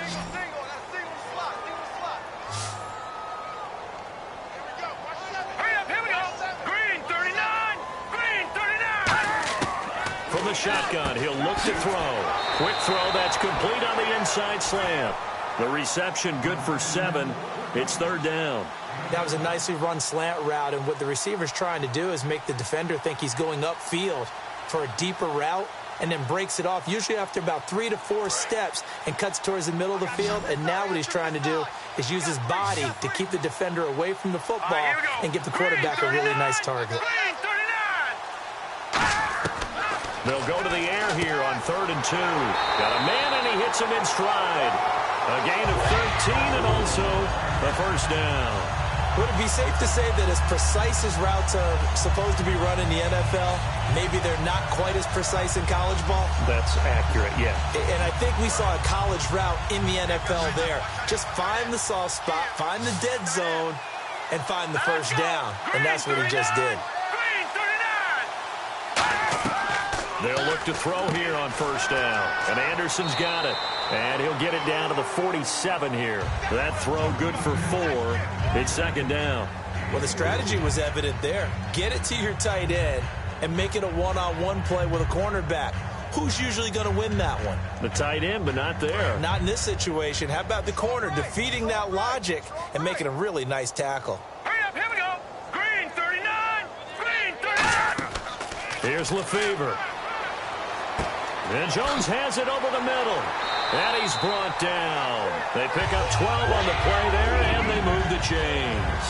Speaker 1: From the shotgun, he'll look to throw. Quick throw, that's complete on the inside slant. The reception good for 7. It's 3rd down.
Speaker 2: That was a nicely run slant route, and what the receiver's trying to do is make the defender think he's going upfield for a deeper route and then breaks it off, usually after about 3 to 4 steps, and cuts towards the middle of the field. And now what he's trying to do is use his body to keep the defender away from the football and give the quarterback a really nice target.
Speaker 1: They'll go to the air here on 3rd and 2. Got a man, and he hits him in stride. A gain of 13 and also the first down.
Speaker 2: Would it be safe to say that as precise as routes are supposed to be run in the NFL, maybe they're not quite as precise in college ball?
Speaker 1: That's accurate, yeah.
Speaker 2: And I think we saw a college route in the NFL there. Just find the soft spot, find the dead zone, and find the first down. And that's what he just did.
Speaker 1: They'll look to throw here on 1st down. And Anderson's got it. And he'll get it down to the 47 here. That throw good for 4. It's 2nd down.
Speaker 2: Well, the strategy was evident there. Get it to your tight end and make it a one-on-one play with a cornerback. Who's usually going to win that one?
Speaker 1: The tight end, but not there.
Speaker 2: Not in this situation. How about the corner defeating that logic and making a really nice tackle?
Speaker 3: Hurry up, here we go. Green 39. Green 39.
Speaker 1: Here's Lefevre. And Jones has it over the middle. And he's brought down. They pick up 12 on the play there, and they move the chains.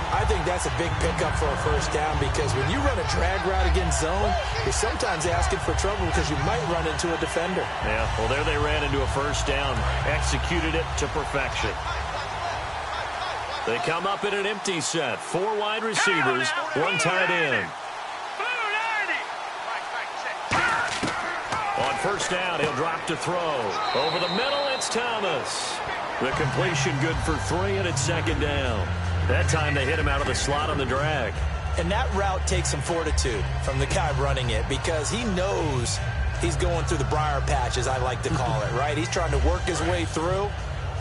Speaker 2: I think that's a big pickup for a first down, because when you run a drag route against zone, you're sometimes asking for trouble because you might run into a defender.
Speaker 1: Yeah, well, there they ran into a first down, executed it to perfection. They come up in an empty set. 4 wide receivers, 1 tight end. On first down, he'll drop to throw. Over the middle, it's Thomas. The completion good for 3, and it's second down. That time they hit him out of the slot on the drag.
Speaker 2: And that route takes some fortitude from the guy running it because he knows he's going through the briar patch, as I like to call it, right? He's trying to work his way through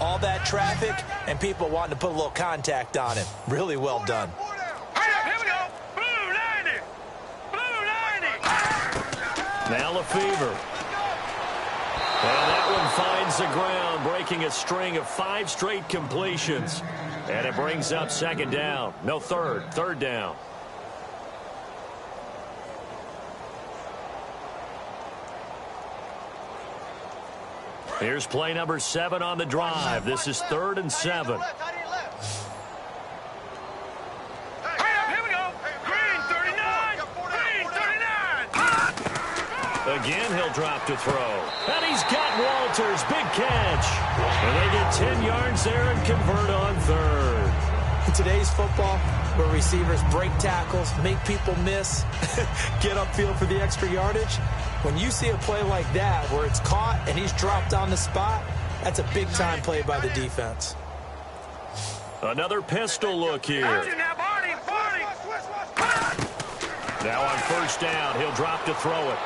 Speaker 2: all that traffic and people wanting to put a little contact on him. Really well done.
Speaker 3: Here we go. Blue 90. Blue 90.
Speaker 1: Now Lefevre. And that one finds the ground, breaking a string of 5 straight completions. And it brings up second down. No, third down. Here's play number 7 on the drive. This is 3rd and 7.
Speaker 3: Here we go. Green 39. Green 39.
Speaker 1: Again, he'll drop to throw. And he's got Walters. Big catch. And they get 10 yards there and convert on 3rd.
Speaker 2: In today's football, where receivers break tackles, make people miss, get upfield for the extra yardage, when you see a play like that where it's caught and he's dropped on the spot, that's a big-time play by the defense.
Speaker 1: Another pistol look here. Now on first down, he'll drop to throw it.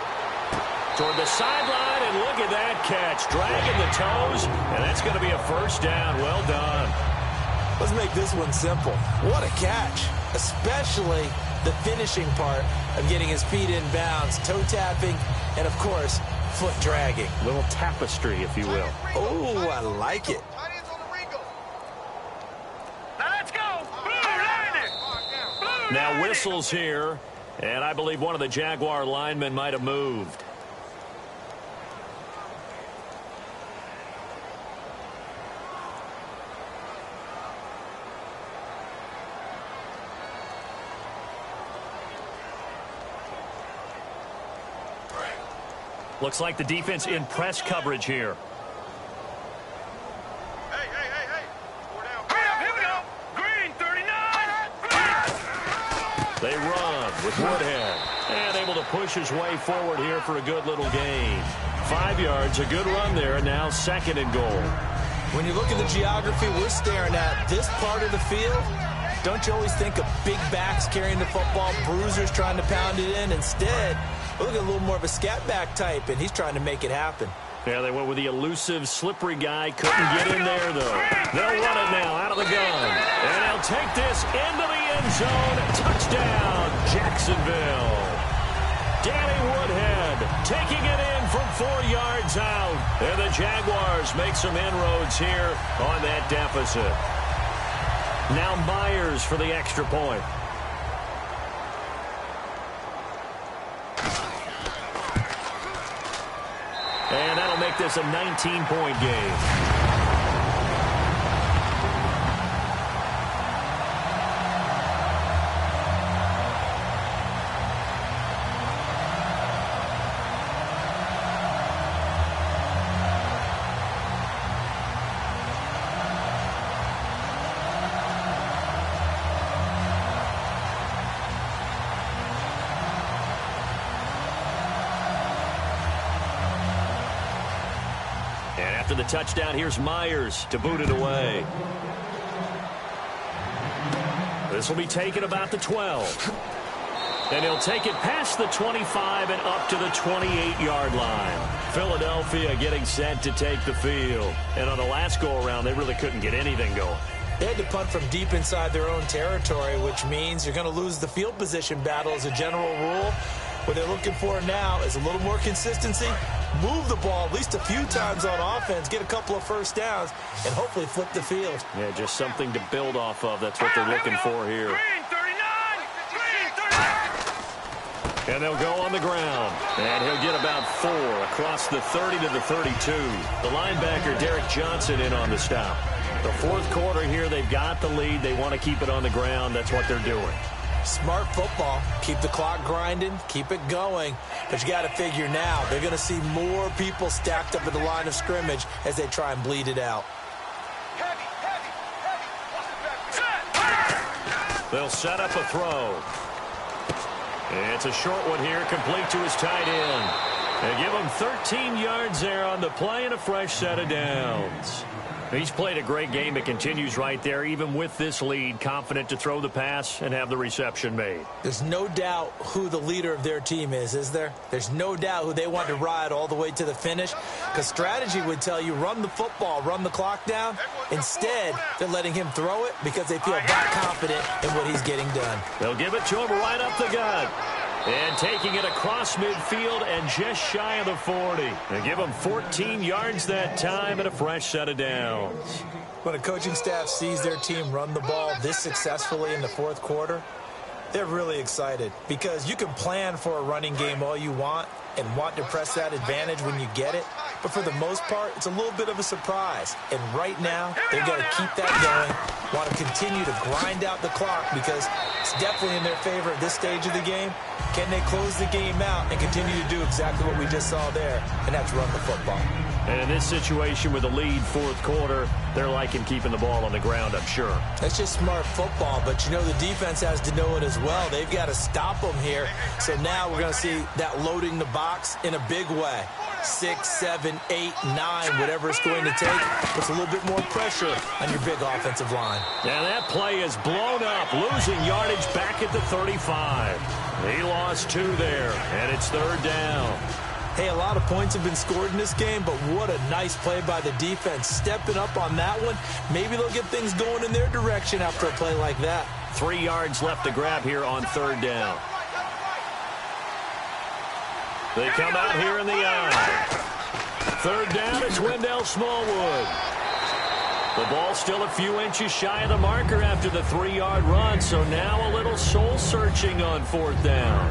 Speaker 1: Toward the sideline, and look at that catch. Dragging the toes, and that's going to be a first down. Well done.
Speaker 2: Let's make this one simple. What a catch, especially the finishing part of getting his feet in bounds, toe tapping, and, of course, foot dragging.
Speaker 1: Little tapestry, if you will.
Speaker 2: Oh, I like it.
Speaker 3: Now let's go. Blue 90.
Speaker 1: Now whistles here, and I believe one of the Jaguar linemen might have moved. Looks like the defense in press coverage here.
Speaker 3: Hey. Here we go. Green 39.
Speaker 1: They run with Woodhead. And able to push his way forward here for a good little gain. 5 yards, a good run there, and now 2nd and goal.
Speaker 2: When you look at the geography we're staring at, this part of the field, don't you always think of big backs carrying the football, bruisers trying to pound it in? Instead, look at a little more of a scat back type, and he's trying to make it happen.
Speaker 1: Yeah, they went with the elusive, slippery guy. Couldn't get in there, though. They'll run it now out of the gun. And they'll take this into the end zone. Touchdown, Jacksonville. Danny Woodhead taking it in from 4 yards out. And the Jaguars make some inroads here on that deficit. Now Myers for the extra point. And that'll make this a 19-point game. After the touchdown, here's Myers to boot it away. This will be taken about the 12. And he'll take it past the 25 and up to the 28-yard line. Philadelphia getting set to take the field. And on the last go-around, they really couldn't get anything going.
Speaker 2: They had to punt from deep inside their own territory, which means you're going to lose the field position battle as a general rule. What they're looking for now is a little more consistency, move the ball at least a few times on offense, get a couple of first downs, and hopefully flip the field.
Speaker 1: Yeah, just something to build off of. That's what they're looking for here.
Speaker 3: Green 39. Green 39.
Speaker 1: And they'll go on the ground. And he'll get about 4 across the 30 to the 32. The linebacker, Derek Johnson, in on the stop. The fourth quarter here, they've got the lead. They want to keep it on the ground. That's what they're doing.
Speaker 2: Smart football. Keep the clock grinding. Keep it going. But you got to figure now, they're going to see more people stacked up at the line of scrimmage as they try and bleed it out.
Speaker 3: Heavy.
Speaker 1: They'll set up a throw. It's a short one here, complete to his tight end. They give him 13 yards there on the play and a fresh set of downs. He's played a great game. It continues right there, even with this lead, confident to throw the pass and have the reception made.
Speaker 2: There's no doubt who the leader of their team is there? There's no doubt who they want to ride all the way to the finish, because strategy would tell you run the football, run the clock down. Instead, they're letting him throw it because they feel that confident in what he's getting done.
Speaker 1: They'll give it to him right up the gut. And taking it across midfield and just shy of the 40. They give him 14 yards that time and a fresh set of downs.
Speaker 2: When a coaching staff sees their team run the ball this successfully in the fourth quarter, they're really excited, because you can plan for a running game all you want and want to press that advantage when you get it. But for the most part, it's a little bit of a surprise. And right now, they've got to keep that going, want to continue to grind out the clock, because it's definitely in their favor at this stage of the game. Can they close the game out and continue to do exactly what we just saw there, and that's run the football?
Speaker 1: And in this situation with a lead fourth quarter, they're liking keeping the ball on the ground, I'm sure.
Speaker 2: That's just smart football, but you know the defense has to know it as well. They've got to stop them here. So now we're going to see that loading the box in a big way. 6, 7, 8, 9, whatever it's going to take, puts a little bit more pressure on your big offensive line.
Speaker 1: Now that play is blown up, losing yardage back at the 35. He lost 2 there, and it's third down.
Speaker 2: Hey, a lot of points have been scored in this game, but what a nice play by the defense. Stepping up on that one, maybe they'll get things going in their direction after a play like that.
Speaker 1: 3 yards left to grab here on third down. They come out here in the eye. Third down, it's Wendell Smallwood. The ball still a few inches shy of the marker after the 3-yard run, so now a little soul-searching on fourth down.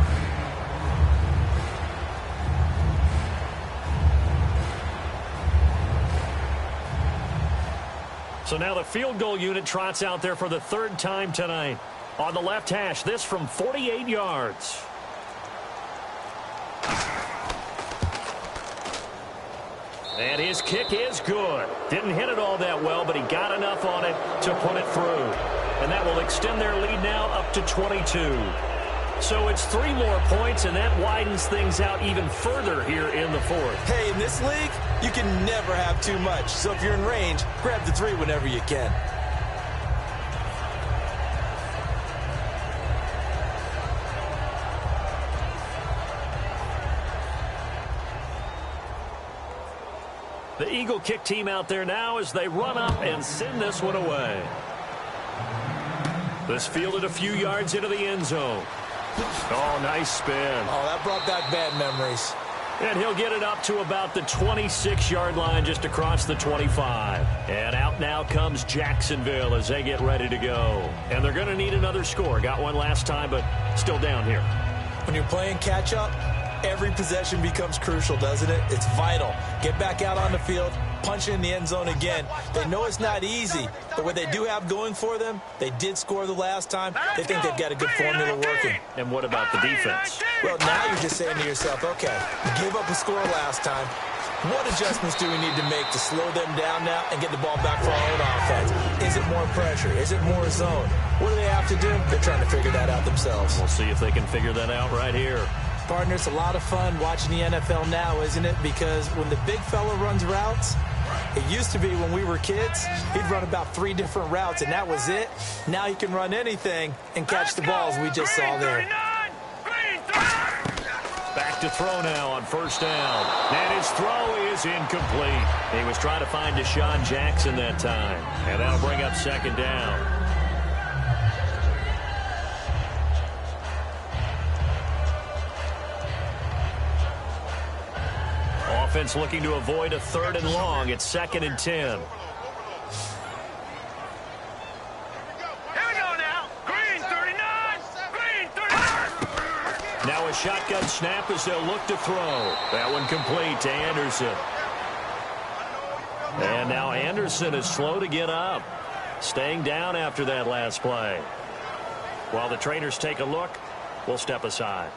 Speaker 1: So now the field goal unit trots out there for the third time tonight. On the left hash, this from 48 yards. And his kick is good. Didn't hit it all that well, but he got enough on it to put it through. And that will extend their lead now up to 22. So it's 3 more points, and that widens things out even further here in the fourth.
Speaker 2: Hey, in this league, you can never have too much. So if you're in range, grab the 3 whenever you can.
Speaker 1: The Eagle kick team out there now as they run up and send this one away. This fielded a few yards into the end zone. Oh, nice spin.
Speaker 2: Oh, that brought back bad memories.
Speaker 1: And he'll get it up to about the 26-yard line, just across the 25. And out now comes Jacksonville as they get ready to go. And they're going to need another score. Got one last time, but still down here.
Speaker 2: When you're playing catch-up, every possession becomes crucial, doesn't it? It's vital. Get back out on the field, punch it in the end zone again. They know it's not easy, but what they do have going for them, they did score the last time. They think they've got a good formula working.
Speaker 1: And what about the defense?
Speaker 2: Well, now you're just saying to yourself, okay, give up a score last time. What adjustments do we need to make to slow them down now and get the ball back for our own offense? Is it more pressure? Is it more zone? What do they have to do? They're trying to figure that out themselves.
Speaker 1: We'll see if they can figure that out right here.
Speaker 2: Partner, it's a lot of fun watching the NFL now, isn't it? Because when the big fella runs routes, it used to be when we were kids, he'd run about 3 different routes, and that was it. Now he can run anything and catch the balls we just saw there.
Speaker 1: Back to throw now on first down. And his throw is incomplete. He was trying to find Deshaun Jackson that time. And that'll bring up second down. Offense looking to avoid a 3rd and long. It's 2nd and 10.
Speaker 3: Here we go now. Green 39. Green 39.
Speaker 1: Now a shotgun snap as they'll look to throw. That one complete to Anderson. And now Anderson is slow to get up. Staying down after that last play. While the trainers take a look, we'll step aside.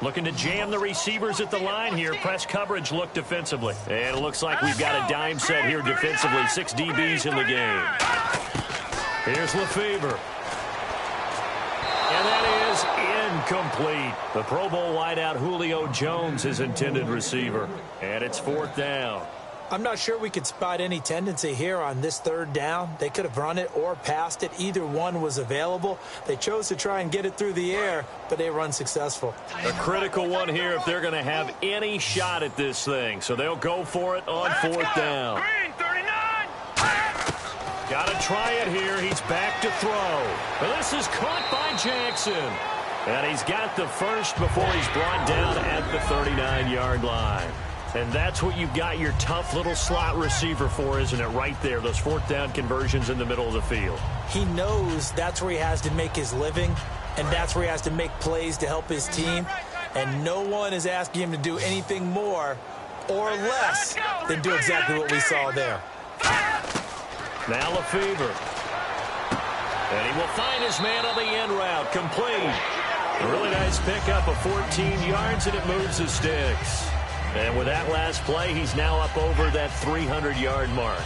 Speaker 1: Looking to jam the receivers at the line here. Press coverage look defensively. And it looks like we've got a dime set here defensively. 6 DBs in the game. Here's Lefebvre. And that is incomplete. The Pro Bowl wideout Julio Jones, his intended receiver. And it's 4th down.
Speaker 2: I'm not sure we could spot any tendency here on this 3rd down. They could have run it or passed it. Either one was available. They chose to try and get it through the air, but they were unsuccessful.
Speaker 1: A critical one here if they're going to have any shot at this thing. So they'll go for it on 4th down.
Speaker 3: Green 39.
Speaker 1: Got to try it here. He's back to throw. But this is caught by Jackson. And he's got the first before he's brought down at the 39-yard line. And that's what you've got your tough little slot receiver for, isn't it? Right there, those 4th down conversions in the middle of the field.
Speaker 2: He knows that's where he has to make his living, and that's where he has to make plays to help his team. And no one is asking him to do anything more or less than do exactly what we saw there.
Speaker 1: Now Lefebvre. And he will find his man on the end route. Complete. A really nice pickup of 14 yards, and it moves the sticks. And with that last play, he's now up over that 300-yard mark.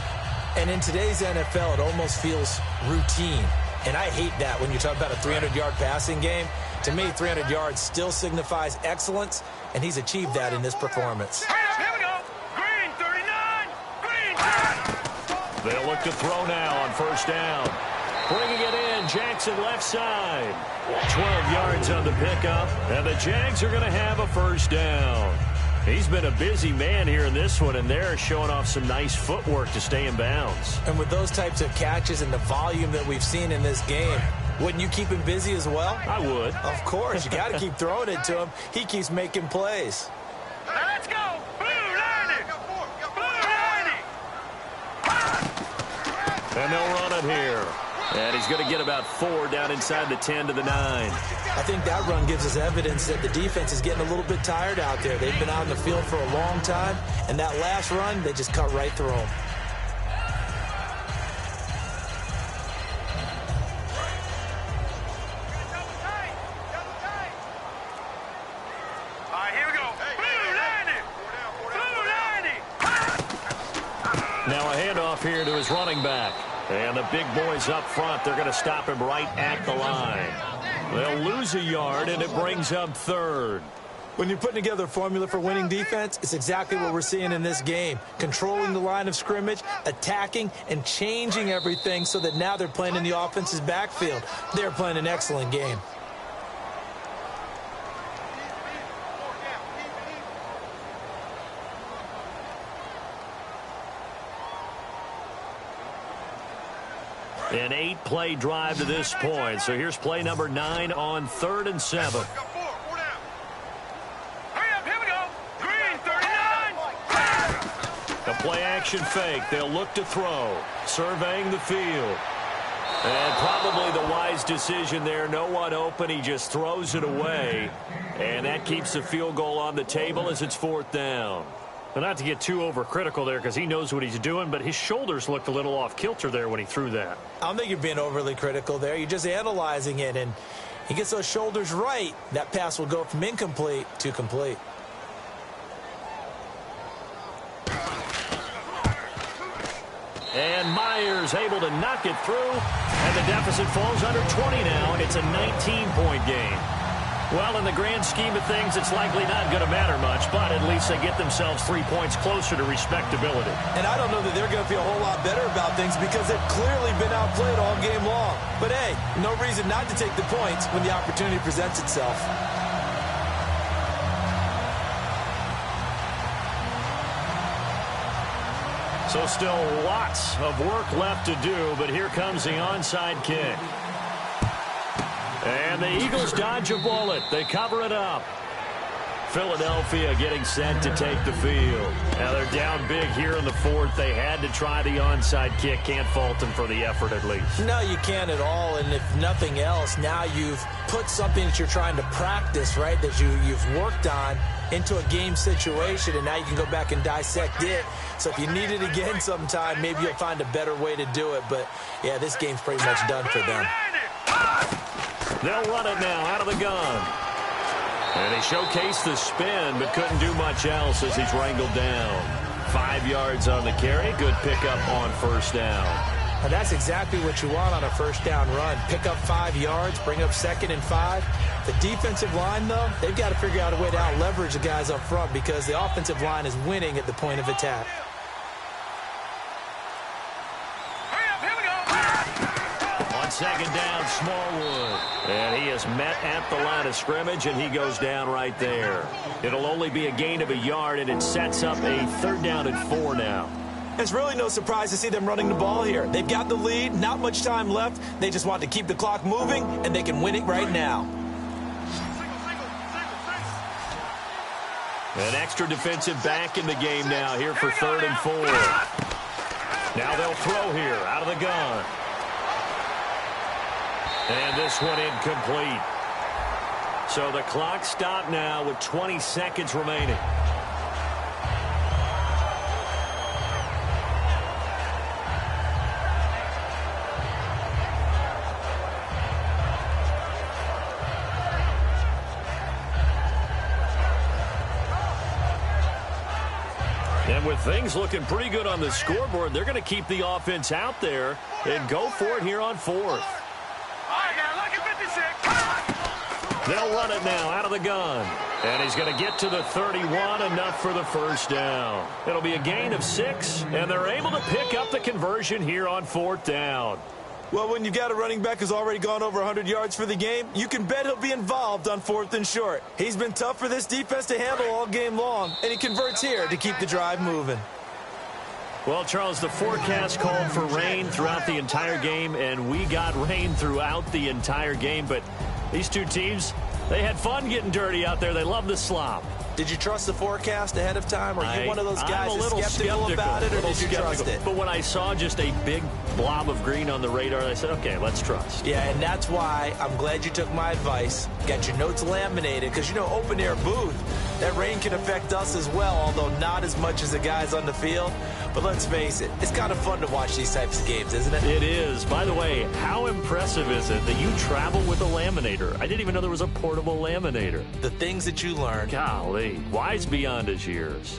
Speaker 2: And in today's NFL, it almost feels routine. And I hate that when you talk about a 300-yard passing game. To me, 300 yards still signifies excellence, and he's achieved that in this performance.
Speaker 3: Here we go. Green 39. Green.
Speaker 1: They'll look to throw now on 1st down. Bringing it in, Jackson left side. 12 yards on the pickup, and the Jags are going to have a 1st down. He's been a busy man here in this one, and they're showing off some nice footwork to stay in bounds.
Speaker 2: And with those types of catches and the volume that we've seen in this game, wouldn't you keep him busy as well?
Speaker 1: I would.
Speaker 2: Of course. You got to keep throwing it to him. He keeps making plays.
Speaker 3: Now let's go. Blue 90. Blue 90.
Speaker 1: And they'll run it here. And he's going to get about 4 down inside the 10 to the 9.
Speaker 2: I think that run gives us evidence that the defense is getting a little bit tired out there. They've been out in the field for a long time, and that last run, they just cut right through them.
Speaker 3: All right, here we go. Blue 90. Blue 90.
Speaker 1: Now a handoff here to his running back. And the big boys up front, they're going to stop him right at the line. They'll lose a yard, and it brings up 3rd.
Speaker 2: When you're putting together a formula for winning defense, it's exactly what we're seeing in this game. Controlling the line of scrimmage, attacking, and changing everything so that now they're playing in the offense's backfield. They're playing an excellent game.
Speaker 1: An 8-play drive to this point. So here's play number 9 on 3rd and 7.
Speaker 3: Hurry up, here we go. Green 39.
Speaker 1: A play-action fake. They'll look to throw. Surveying the field. And probably the wise decision there. No one open. He just throws it away. And that keeps the field goal on the table as it's 4th down. Well, not to get too overcritical there because he knows what he's doing, but his shoulders looked a little off kilter there when he threw that.
Speaker 2: I don't think you're being overly critical there. You're just analyzing it, and he gets those shoulders right. That pass will go from incomplete to complete.
Speaker 1: And Myers able to knock it through, and the deficit falls under 20 now. It's a 19-point game. Well, in the grand scheme of things, it's likely not going to matter much, but at least they get themselves 3 points closer to respectability.
Speaker 2: And I don't know that they're going to feel a whole lot better about things because they've clearly been outplayed all game long. But, hey, no reason not to take the points when the opportunity presents itself.
Speaker 1: So still lots of work left to do, but here comes the onside kick. And the Eagles dodge a bullet. They cover it up. Philadelphia getting set to take the field. Now they're down big here in the 4th. They had to try the onside kick. Can't fault them for the effort at least.
Speaker 2: No, you can't at all. And if nothing else, now you've put something that you're trying to practice, right, that you've worked on into a game situation, and now you can go back and dissect it. So if you need it again sometime, maybe you'll find a better way to do it. But, yeah, this game's pretty much done for them.
Speaker 1: They'll run it now out of the gun. And he showcased the spin, but couldn't do much else as he's wrangled down. 5 yards on the carry. Good pickup on first down.
Speaker 2: And that's exactly what you want on a first down run. Pick up 5 yards, bring up 2nd and 5. The defensive line, though, they've got to figure out a way to out-leverage the guys up front because the offensive line is winning at the point of attack.
Speaker 1: On second down, Smallwood. And he is met at the line of scrimmage, and he goes down right there. It'll only be a gain of a yard, and it sets up a 3rd down and 4 now.
Speaker 2: It's really no surprise to see them running the ball here. They've got the lead, not much time left. They just want to keep the clock moving, and they can win it right now.
Speaker 1: An extra defensive back in the game now here for 3rd and 4. Now they'll throw here out of the gun. And this one incomplete. So the clock stopped now with 20 seconds remaining. And with things looking pretty good on the scoreboard, they're going to keep the offense out there and go for it here on 4th. They'll run it now out of the gun. And he's going to get to the 31, enough for the first down. It'll be a gain of 6, and they're able to pick up the conversion here on 4th down.
Speaker 2: Well, when you've got a running back who's already gone over 100 yards for the game, you can bet he'll be involved on 4th and short. He's been tough for this defense to handle all game long, and he converts here to keep the drive moving.
Speaker 1: Well, Charles, the forecast called for rain throughout the entire game, and we got rain throughout the entire game. But these two teams, they had fun getting dirty out there. They love the slop.
Speaker 2: Did you trust the forecast ahead of time? Or are you one of those guys that's skeptical about it, or did you trust it?
Speaker 1: But when I saw just a big blob of green on the radar, I said, okay, let's trust.
Speaker 2: Yeah, and that's why I'm glad you took my advice. Got your notes laminated, because, you know, open-air booth, that rain can affect us as well, although not as much as the guys on the field. But let's face it, it's kind of fun to watch these types of games, isn't it?
Speaker 1: It is. By the way, how impressive is it that you travel with a laminator? I didn't even know there was a portable laminator.
Speaker 2: The things that you learn.
Speaker 1: Golly, wise beyond his years.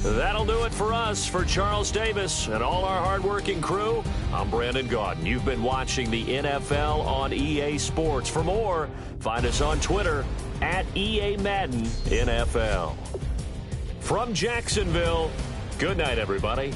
Speaker 1: That'll do it for us. For Charles Davis and all our hardworking crew, I'm Brandon Gaudin. You've been watching the NFL on EA Sports. For more, find us on Twitter at EA Madden NFL. From Jacksonville, good night, everybody.